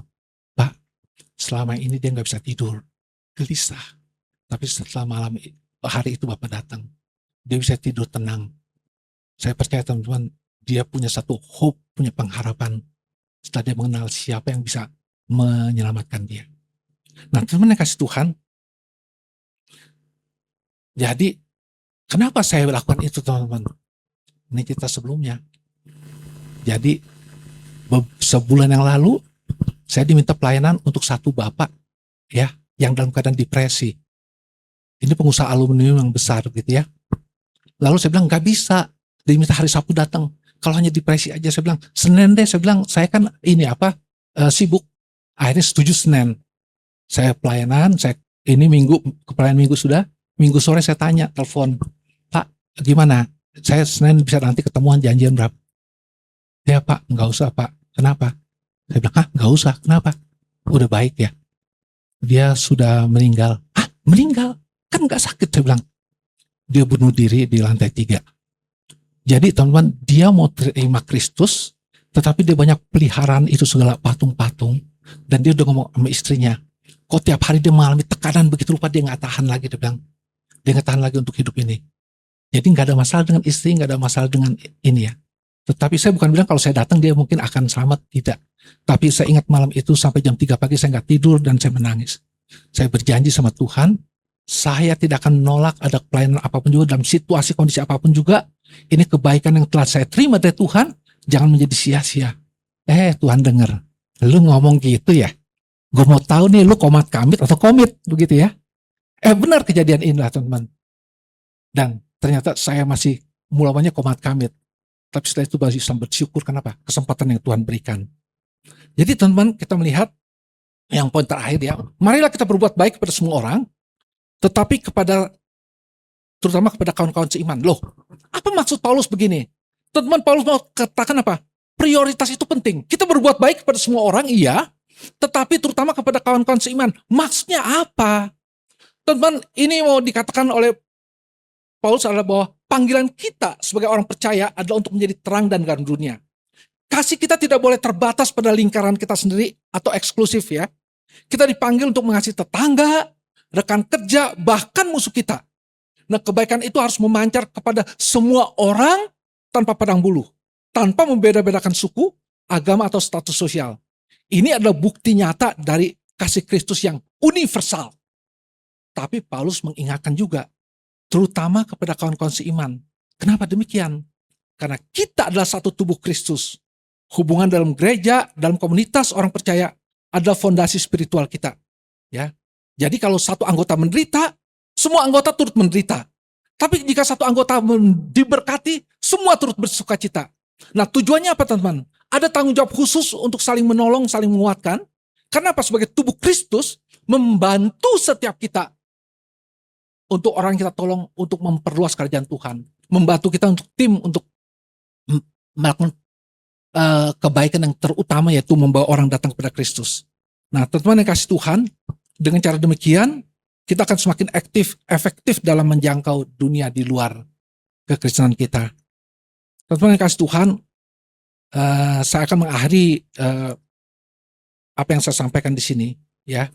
Pak, selama ini dia nggak bisa tidur, gelisah. Tapi setelah hari itu Bapak datang, dia bisa tidur tenang. Saya percaya teman-teman, dia punya satu hope, punya pengharapan setelah dia mengenal siapa yang bisa menyelamatkan dia. Nah teman-teman yang kasih Tuhan, jadi kenapa saya lakukan itu teman-teman? Ini cerita sebelumnya. Jadi sebulan yang lalu saya diminta pelayanan untuk satu bapak ya yang dalam keadaan depresi. Ini pengusaha aluminium yang besar gitu ya. Lalu saya bilang nggak bisa, diminta hari Sabtu datang. Kalau hanya depresi aja, saya bilang Senin deh. Saya bilang saya kan sibuk. Akhirnya setuju Senin. Saya pelayanan, ini pelayanan minggu sudah. Minggu sore saya tanya, telepon, Pak gimana? Saya Senin bisa nanti ketemuan janjian berapa? Ya Pak, nggak usah Pak. Kenapa? Saya bilang, nggak usah. Kenapa? Udah baik ya. Dia sudah meninggal. Meninggal? Kan nggak sakit, saya bilang. Dia bunuh diri di lantai 3. Jadi teman-teman, dia mau terima Kristus, tetapi dia banyak peliharaan itu segala patung-patung. Dan dia udah ngomong sama istrinya, kok tiap hari dia mengalami tekanan begitu rupa, dia nggak tahan lagi, dia bilang. Dia nggak tahan lagi untuk hidup ini. Jadi nggak ada masalah dengan istri, nggak ada masalah dengan ini ya. Tetapi saya bukan bilang kalau saya datang dia mungkin akan selamat, tidak. Tapi saya ingat malam itu sampai jam 3 pagi saya nggak tidur dan saya menangis. Saya berjanji sama Tuhan, saya tidak akan menolak ada pelayanan apapun juga dalam situasi kondisi apapun juga. Ini kebaikan yang telah saya terima dari Tuhan, jangan menjadi sia-sia. Tuhan dengar, lu ngomong gitu ya. Gue mau tahu nih lu komat kamit atau komit begitu ya. Benar kejadian inilah teman-teman. Dan ternyata saya masih mulanya komat kamit. Tapi setelah itu masih bersyukur, kenapa? Kesempatan yang Tuhan berikan. Jadi teman-teman, kita melihat yang poin terakhir ya, marilah kita berbuat baik kepada semua orang, tetapi terutama kepada kawan-kawan seiman. Loh, apa maksud Paulus begini? Teman-teman, Paulus mau katakan apa? Prioritas itu penting. Kita berbuat baik kepada semua orang, iya, tetapi terutama kepada kawan-kawan seiman. Maksudnya apa? Teman-teman, ini mau dikatakan oleh Paulus adalah bahwa panggilan kita sebagai orang percaya adalah untuk menjadi terang dan garam dunia. Kasih kita tidak boleh terbatas pada lingkaran kita sendiri atau eksklusif ya. Kita dipanggil untuk mengasihi tetangga, rekan kerja, bahkan musuh kita. Nah, kebaikan itu harus memancar kepada semua orang tanpa pandang bulu, tanpa membeda-bedakan suku, agama atau status sosial. Ini adalah bukti nyata dari kasih Kristus yang universal. Tapi Paulus mengingatkan juga, terutama kepada kawan-kawan seiman. Kenapa demikian? Karena kita adalah satu tubuh Kristus. Hubungan dalam gereja, dalam komunitas orang percaya adalah fondasi spiritual kita. Ya, jadi kalau satu anggota menderita, semua anggota turut menderita. Tapi jika satu anggota diberkati, semua turut bersuka cita. Nah tujuannya apa teman-teman? Ada tanggung jawab khusus untuk saling menolong, saling menguatkan. Karena apa? Sebagai tubuh Kristus, membantu setiap kita untuk orang kita tolong untuk memperluas kerajaan Tuhan, membantu kita untuk tim untuk melakukan kebaikan yang terutama, yaitu membawa orang datang kepada Kristus. Nah teman-teman yang kasih Tuhan, dengan cara demikian kita akan semakin efektif dalam menjangkau dunia di luar kekristenan kita. Teman-teman yang kasih Tuhan, saya akan mengakhiri apa yang saya sampaikan di sini ya.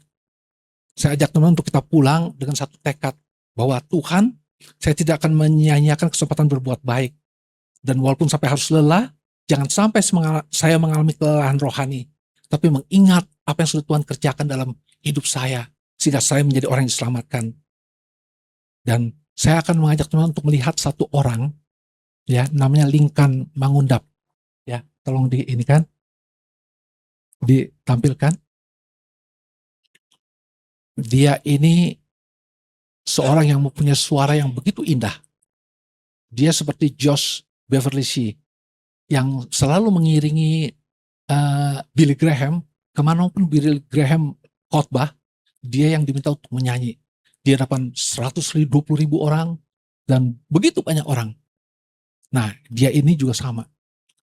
Saya ajak teman-teman untuk kita pulang dengan satu tekad bahwa Tuhan, saya tidak akan menyia-nyiakan kesempatan berbuat baik. Dan walaupun sampai harus lelah, jangan sampai saya mengalami kelelahan rohani, tapi mengingat apa yang sudah Tuhan kerjakan dalam hidup saya, sehingga saya menjadi orang yang diselamatkan. Dan saya akan mengajak teman-teman untuk melihat satu orang, ya, namanya Lincoln Mangundap. Ya, tolong ditampilkan. Dia ini seorang yang mempunyai suara yang begitu indah. Dia seperti Josh Beverly Shee yang selalu mengiringi Billy Graham. Kemanapun Billy Graham khotbah, dia yang diminta untuk menyanyi di hadapan 120.000 orang dan begitu banyak orang. Nah, dia ini juga sama.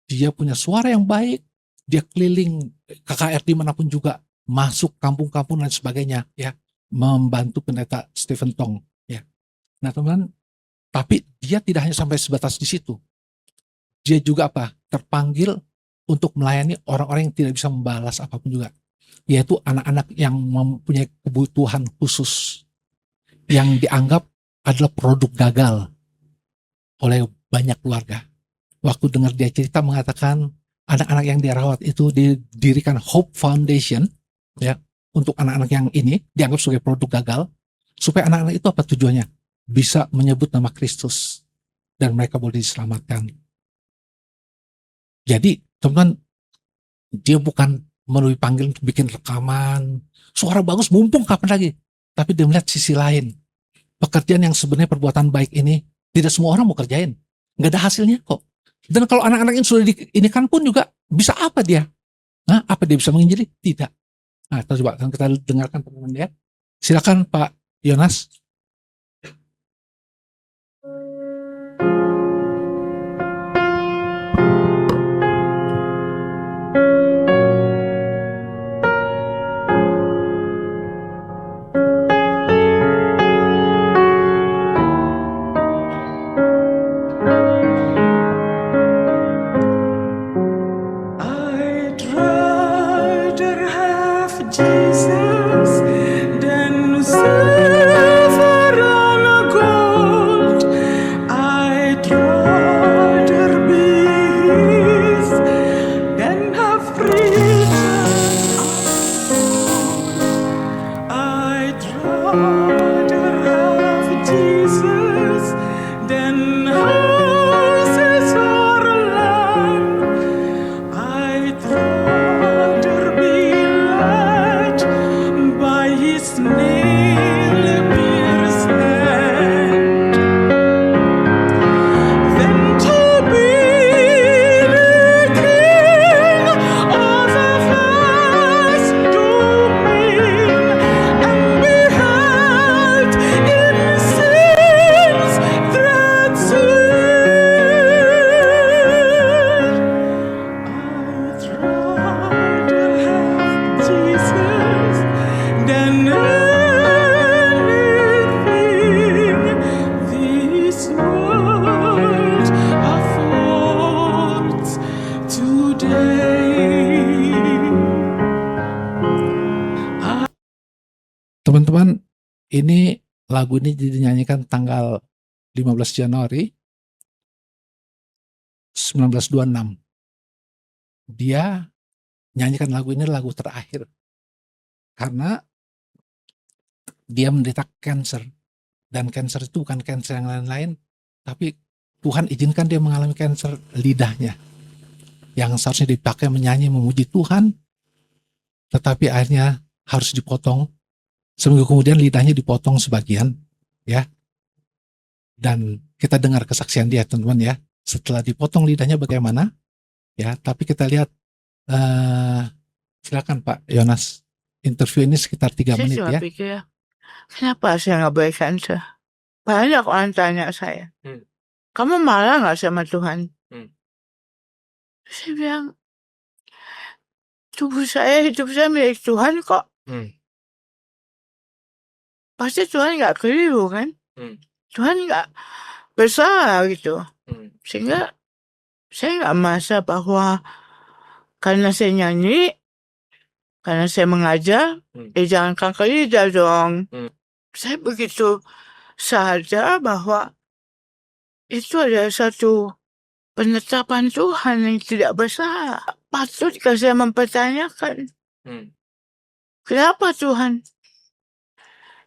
Dia punya suara yang baik. Dia keliling KKR dimanapun juga, masuk kampung-kampung dan sebagainya, ya, membantu pendeta Stephen Tong, ya. Nah, teman-teman, tapi dia tidak hanya sampai sebatas di situ. Dia juga terpanggil untuk melayani orang-orang yang tidak bisa membalas apapun juga, yaitu anak-anak yang mempunyai kebutuhan khusus yang dianggap adalah produk gagal oleh banyak keluarga. Waktu dengar dia cerita mengatakan anak-anak yang dia rawat itu didirikan Hope Foundation, ya, untuk anak-anak yang ini dianggap sebagai produk gagal, supaya anak-anak itu apa tujuannya? Bisa menyebut nama Kristus dan mereka boleh diselamatkan. Jadi teman-teman, dia bukan melalui panggilan untuk bikin rekaman suara bagus mumpung kapan lagi, tapi dia melihat sisi lain. Pekerjaan yang sebenarnya perbuatan baik ini tidak semua orang mau kerjain, nggak ada hasilnya kok. Dan kalau anak-anak ini sudah diinikan pun juga bisa apa dia? Nah, apa dia bisa menginjili? Tidak. Nah, coba kita dengarkan teman-teman ya. Silakan Pak Yonas. I'd rather have Jesus than silver and gold. I'd rather be His than have riches. I'd rather have Jesus than houses or land. I'd rather be led by His nail-pierced hand than to be the king of a vast domain and be held in sin's dread sway. I'd rather have Jesus than anything this world affords today. Teman-teman, ini lagu ini dinyanyikan tanggal 15 Januari 1926. Dia nyanyikan lagu ini lagu terakhir karena dia menderita kanker, dan kanker itu bukan kanker yang lain-lain, tapi Tuhan izinkan dia mengalami kanker lidahnya yang seharusnya dipakai menyanyi memuji Tuhan, tetapi akhirnya harus dipotong. Seminggu kemudian lidahnya dipotong sebagian, ya. Dan kita dengar kesaksian dia, teman-teman, ya. Setelah dipotong lidahnya bagaimana, ya. Tapi kita lihat, silakan Pak Yonas. Interview ini sekitar 3 Saya menit cuma ya. pikir, kenapa saya nggak boleh cancer? Banyak orang tanya saya, kamu marah nggak sama Tuhan? Saya bilang, hidup saya milik Tuhan kok. Pasti Tuhan nggak keliru kan? Tuhan nggak bersalah gitu. Sehingga saya nggak merasa bahwa karena saya nyanyi, karena saya mengajar, jangan kanker lidah dong. Saya begitu sadar bahwa itu adalah satu penetapan Tuhan yang tidak bersalah. Patutkah saya mempertanyakan, kenapa Tuhan?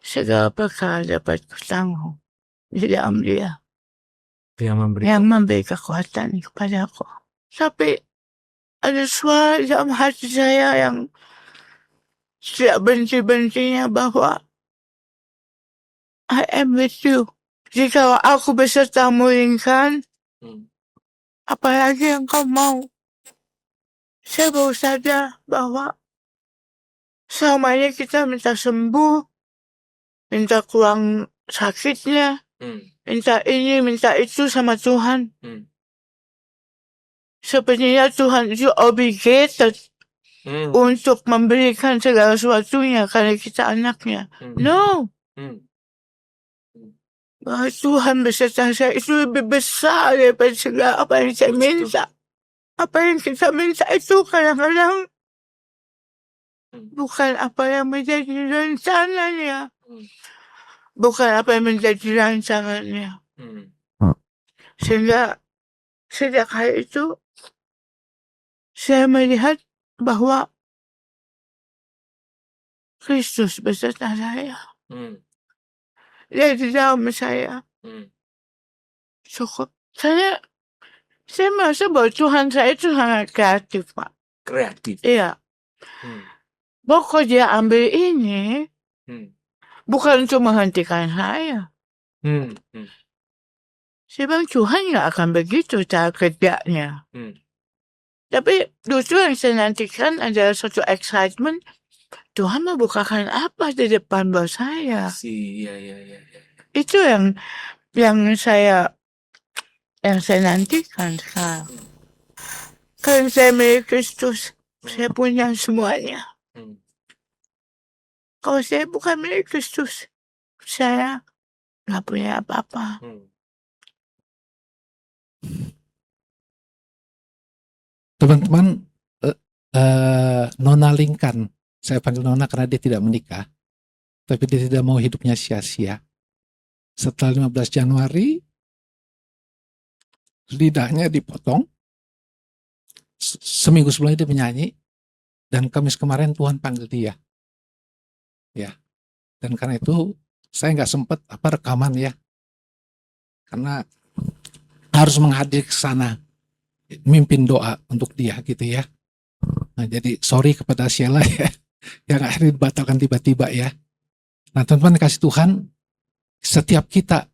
Segala perkara dapat kutanggung di dalam Dia yang memberi kekuatan kepada aku. Tapi ada suara dalam hati saya yang tidak berhenti-berhentinya bahwa I am with you. Jika aku besertamu, Lincoln, apalagi yang kau mau. Saya baru sadar bahwa selama ini kita minta sembuh, minta kurang sakitnya, minta ini, minta itu sama Tuhan. Sepertinya Tuhan itu obligated untuk memberikan segala sesuatunya karena kita anaknya. No. Bahwa Tuhan beserta saya itu lebih besar daripada segala apa yang saya minta. Apa yang kita minta itu kadang-kadang bukan apa yang menjadi rencananya. Bukan apa yang menjadi rancangannya. Sehingga sejak hari itu saya melihat bahwa Kristus beserta saya. Dia di dalam saya. Cukup. Saya merasa bahwa Tuhan saya itu sangat kreatif, Pak. Kreatif. Iya. Pokoknya dia ambil ini bukan untuk menghentikan saya. Saya bilang Tuhan nggak akan begitu cara kerjanya. Tapi justru yang saya nantikan adalah suatu excitement. Tuhan membukakan apa di depan buat saya. Iya. Itu yang saya nantikan sekarang. Kalau saya milik Kristus, saya punya semuanya. Kalau saya bukan milik Kristus, saya nggak punya apa-apa. Teman-teman, Nona Lincoln, saya panggil Nona karena dia tidak menikah, tapi dia tidak mau hidupnya sia-sia. Setelah 15 Januari, lidahnya dipotong. Seminggu sebelumnya dia menyanyi, dan Kamis kemarin Tuhan panggil dia. Ya, dan karena itu saya nggak sempat rekaman ya, karena harus menghadiri ke sana, mimpin doa untuk dia gitu ya. Nah, jadi sorry kepada Sheila ya, yang akhirnya dibatalkan tiba-tiba ya. Nah, teman-teman kasih Tuhan, setiap kita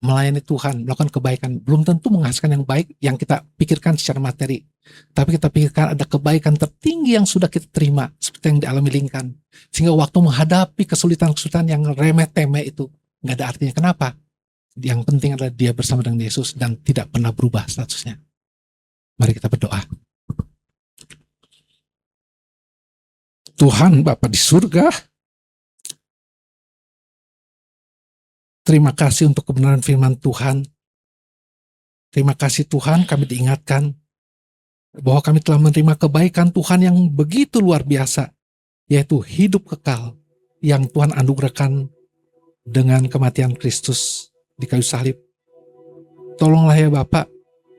melayani Tuhan, melakukan kebaikan, belum tentu menghasilkan yang baik yang kita pikirkan secara materi. Tapi kita pikirkan ada kebaikan tertinggi yang sudah kita terima, seperti yang dialami Lincoln. Sehingga waktu menghadapi kesulitan-kesulitan yang remeh-temeh itu, nggak ada artinya. Kenapa? Yang penting adalah dia bersama dengan Yesus dan tidak pernah berubah statusnya. Mari kita berdoa. Tuhan Bapa di surga, terima kasih untuk kebenaran firman Tuhan. Terima kasih Tuhan, kami diingatkan bahwa kami telah menerima kebaikan Tuhan yang begitu luar biasa, yaitu hidup kekal yang Tuhan anugerahkan dengan kematian Kristus di kayu salib. Tolonglah ya Bapak,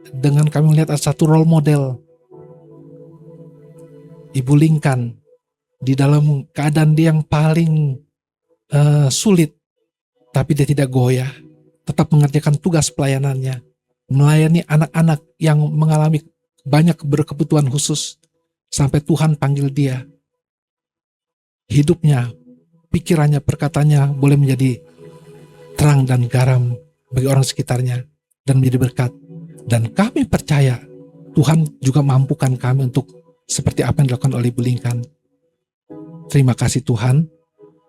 dengan kami melihat ada satu role model, Ibu Lincoln, di dalam keadaan dia yang paling sulit, tapi dia tidak goyah, tetap mengerjakan tugas pelayanannya, melayani anak-anak yang mengalami banyak berkebutuhan khusus, sampai Tuhan panggil dia. Hidupnya, pikirannya, perkataannya boleh menjadi terang dan garam bagi orang sekitarnya, dan menjadi berkat. Dan kami percaya, Tuhan juga mampukan kami untuk seperti apa yang dilakukan oleh Ibu Lincoln. Terima kasih Tuhan,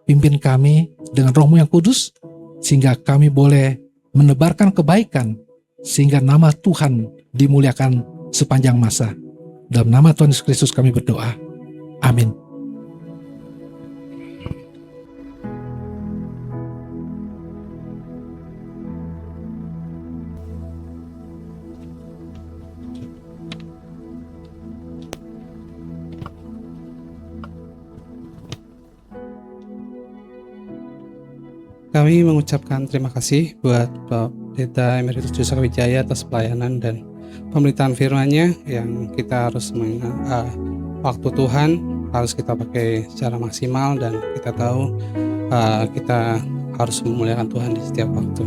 pimpin kami dengan Roh-Mu yang kudus, sehingga kami boleh menebarkan kebaikan, sehingga nama Tuhan dimuliakan sepanjang masa. Dalam nama Tuhan Yesus Kristus kami berdoa. Amin. Kami mengucapkan terima kasih buat Bapak Pendeta Emeritus Yusra Wijaya atas pelayanan dan pemberitaan firman-Nya yang kita harus waktu Tuhan harus kita pakai secara maksimal, dan kita tahu kita harus memuliakan Tuhan di setiap waktu.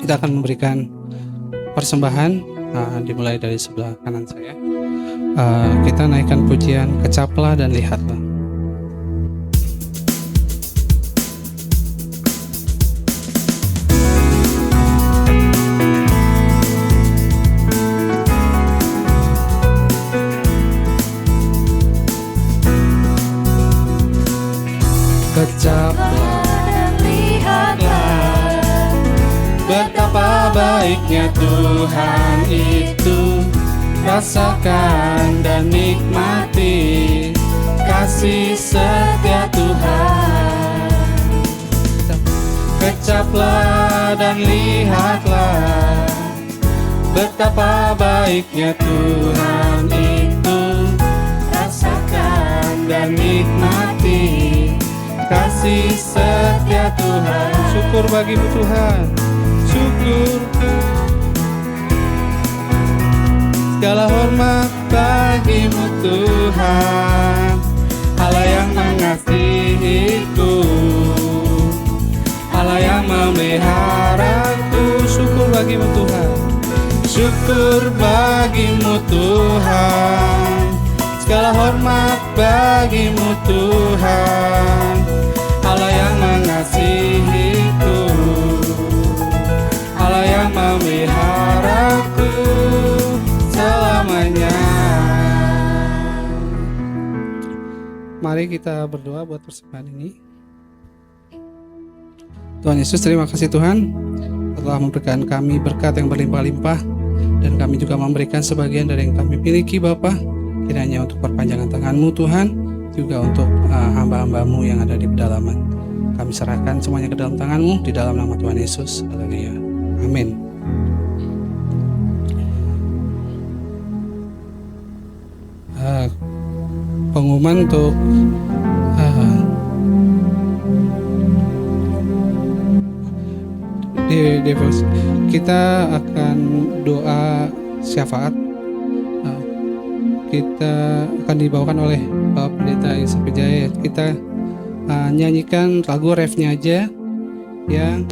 Kita akan memberikan persembahan dimulai dari sebelah kanan saya. Kita naikkan pujian Kecaplah dan Lihatlah. baiknya Tuhan itu, rasakan dan nikmati kasih setia Tuhan. Kecaplah dan lihatlah betapa baiknya Tuhan itu, rasakan dan nikmati kasih setia Tuhan. Syukur bagimu Tuhan, syukur. Segala hormat bagimu Tuhan, Allah yang mengasihiku, Allah yang memeliharaku. Syukur bagimu Tuhan, syukur bagimu Tuhan. Segala hormat bagimu Tuhan, Allah yang mengasihiku, Allah yang memeliharaku selamanya. Mari kita berdoa buat persembahan ini. Tuhan Yesus, terima kasih Tuhan telah memberikan kami berkat yang berlimpah-limpah, dan kami juga memberikan sebagian dari yang kami miliki Bapa. Kiranya untuk perpanjangan tangan-Mu Tuhan, juga untuk hamba-hamba-Mu yang ada di pedalaman. Kami serahkan semuanya ke dalam tangan-Mu, di dalam nama Tuhan Yesus. Haleluya. Amin. Pengumuman untuk kita akan doa syafaat. Kita akan dibawakan oleh Bapak Pendeta Yusuf Wijaya. Kita nyanyikan lagu refnya aja yang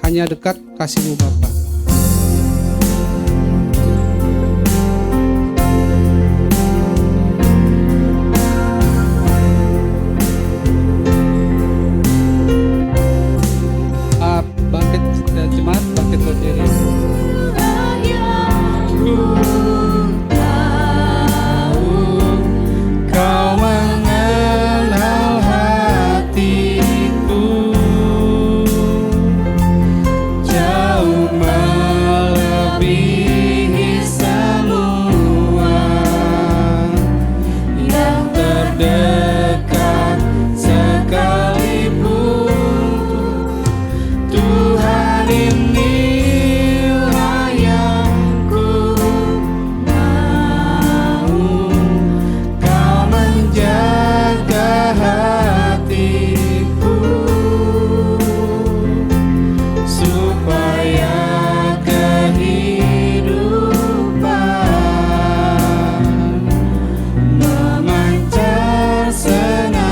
hanya dekat kasih-Mu Bapa. Bangkit dan jemaat bangkit berdiri. Kau mengenal hatiku, jauh melebihi semua yang terdekat sekalipun. Tuhan, inilah yang ku mau, Kau menjaga hatiku, supaya kehidupan memancar senantiasa.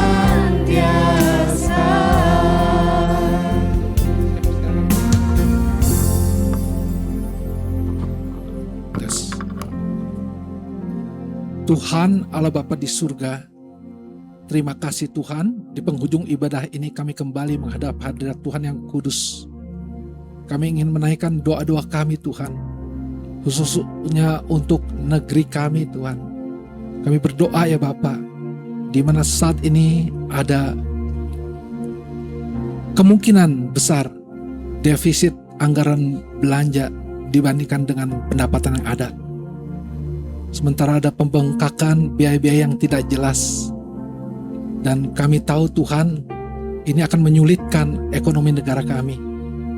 Tuhan Allah Bapa di surga, terima kasih Tuhan, di penghujung ibadah ini kami kembali menghadap hadirat Tuhan yang kudus. Kami ingin menaikkan doa-doa kami Tuhan, khususnya untuk negeri kami Tuhan. Kami berdoa ya Bapa, di mana saat ini ada kemungkinan besar defisit anggaran belanja dibandingkan dengan pendapatan yang ada. Sementara ada pembengkakan biaya-biaya yang tidak jelas. Dan kami tahu Tuhan, ini akan menyulitkan ekonomi negara kami,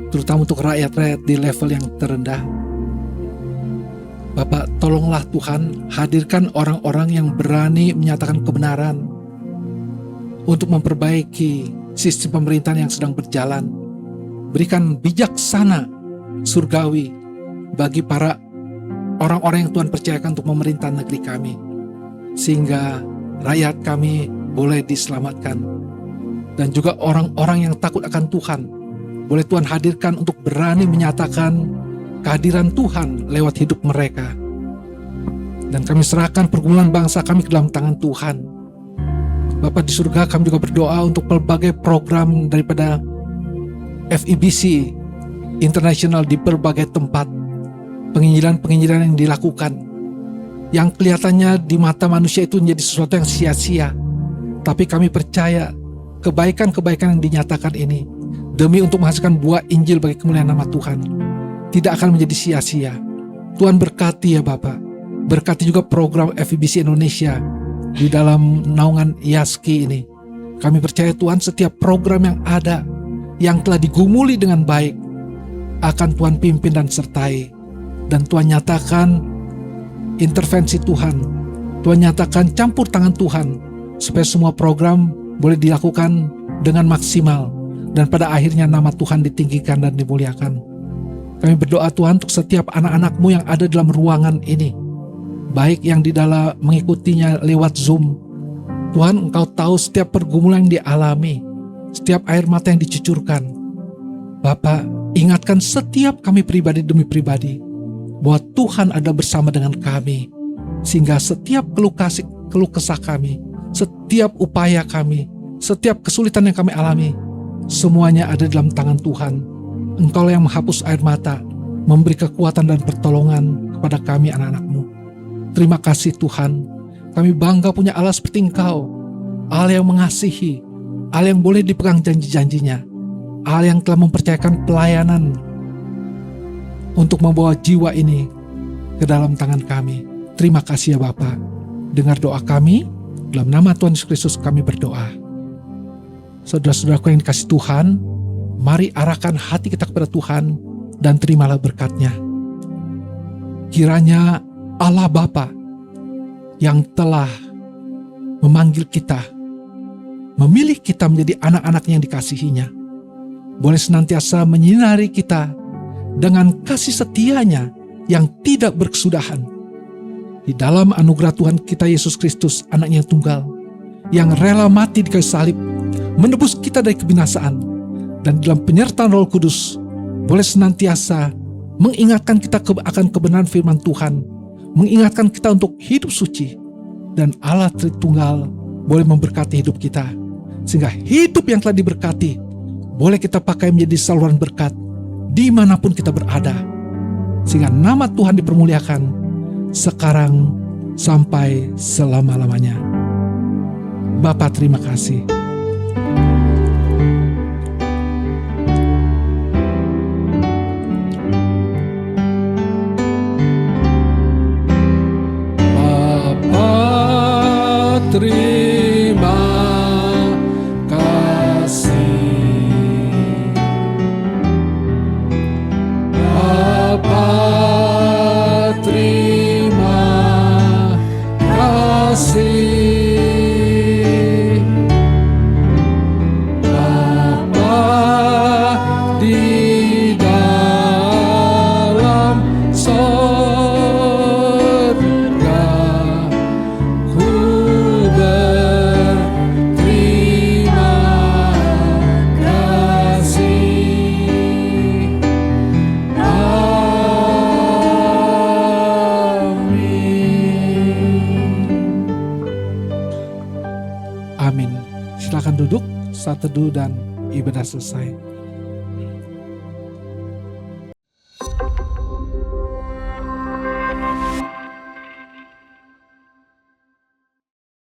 terutama untuk rakyat-rakyat di level yang terendah. Bapak, tolonglah Tuhan, hadirkan orang-orang yang berani menyatakan kebenaran untuk memperbaiki sistem pemerintahan yang sedang berjalan. Berikan bijaksana surgawi bagi para orang-orang yang Tuhan percayakan untuk memerintah negeri kami, sehingga rakyat kami boleh diselamatkan. Dan juga orang-orang yang takut akan Tuhan, boleh Tuhan hadirkan untuk berani menyatakan kehadiran Tuhan lewat hidup mereka. Dan kami serahkan pergumulan bangsa kami ke dalam tangan Tuhan. Bapa di surga, kami juga berdoa untuk berbagai program daripada FEBC Internasional di berbagai tempat. Penginjilan-penginjilan yang dilakukan, yang kelihatannya di mata manusia itu menjadi sesuatu yang sia-sia. Tapi kami percaya kebaikan-kebaikan yang dinyatakan ini demi untuk menghasilkan buah Injil bagi kemuliaan nama Tuhan, tidak akan menjadi sia-sia. Tuhan berkati ya Bapak. Berkati juga program FEBC Indonesia di dalam naungan IASKI ini. Kami percaya Tuhan setiap program yang ada, yang telah digumuli dengan baik, akan Tuhan pimpin dan sertai. Dan Tuhan nyatakan intervensi Tuhan. Tuhan nyatakan campur tangan Tuhan, supaya semua program boleh dilakukan dengan maksimal. Dan pada akhirnya nama Tuhan ditinggikan dan dimuliakan. Kami berdoa Tuhan untuk setiap anak-anak-Mu yang ada dalam ruangan ini, baik yang di dalam mengikutinya lewat Zoom. Tuhan, Engkau tahu setiap pergumulan yang dialami, setiap air mata yang dicucurkan. Bapak, ingatkan setiap kami pribadi demi pribadi, bahwa Tuhan ada bersama dengan kami, sehingga setiap keluh kesah kami, setiap upaya kami, setiap kesulitan yang kami alami, semuanya ada dalam tangan Tuhan. Engkau yang menghapus air mata, memberi kekuatan dan pertolongan kepada kami anak-anak-Mu. Terima kasih Tuhan, kami bangga punya Allah seperti Engkau, Allah yang mengasihi, Allah yang boleh dipegang janji-janjinya, Allah yang telah mempercayakan pelayanan untuk membawa jiwa ini ke dalam tangan kami. Terima kasih ya Bapa. Dengar doa kami, dalam nama Tuhan Yesus Kristus kami berdoa. Saudara-saudaraku yang dikasih Tuhan, mari arahkan hati kita kepada Tuhan dan terimalah berkat-Nya. Kiranya Allah Bapa yang telah memanggil kita, memilih kita menjadi anak-anak yang dikasihinya, boleh senantiasa menyinari kita dengan kasih setia-Nya yang tidak berkesudahan. Di dalam anugerah Tuhan kita Yesus Kristus, Anaknya yang tunggal, yang rela mati di kayu salib, menebus kita dari kebinasaan, dan dalam penyertaan Roh Kudus, boleh senantiasa mengingatkan kita akan kebenaran firman Tuhan, mengingatkan kita untuk hidup suci, dan Allah Tritunggal boleh memberkati hidup kita, sehingga hidup yang telah diberkati boleh kita pakai menjadi saluran berkat dimanapun kita berada, sehingga nama Tuhan dipermuliakan sekarang sampai selama-lamanya. Bapa, terima kasih. Terima kasih Bapa, terima kasih Bapa di dalam sorga. Amin. Silakan duduk, saat teduh dan ibadah selesai.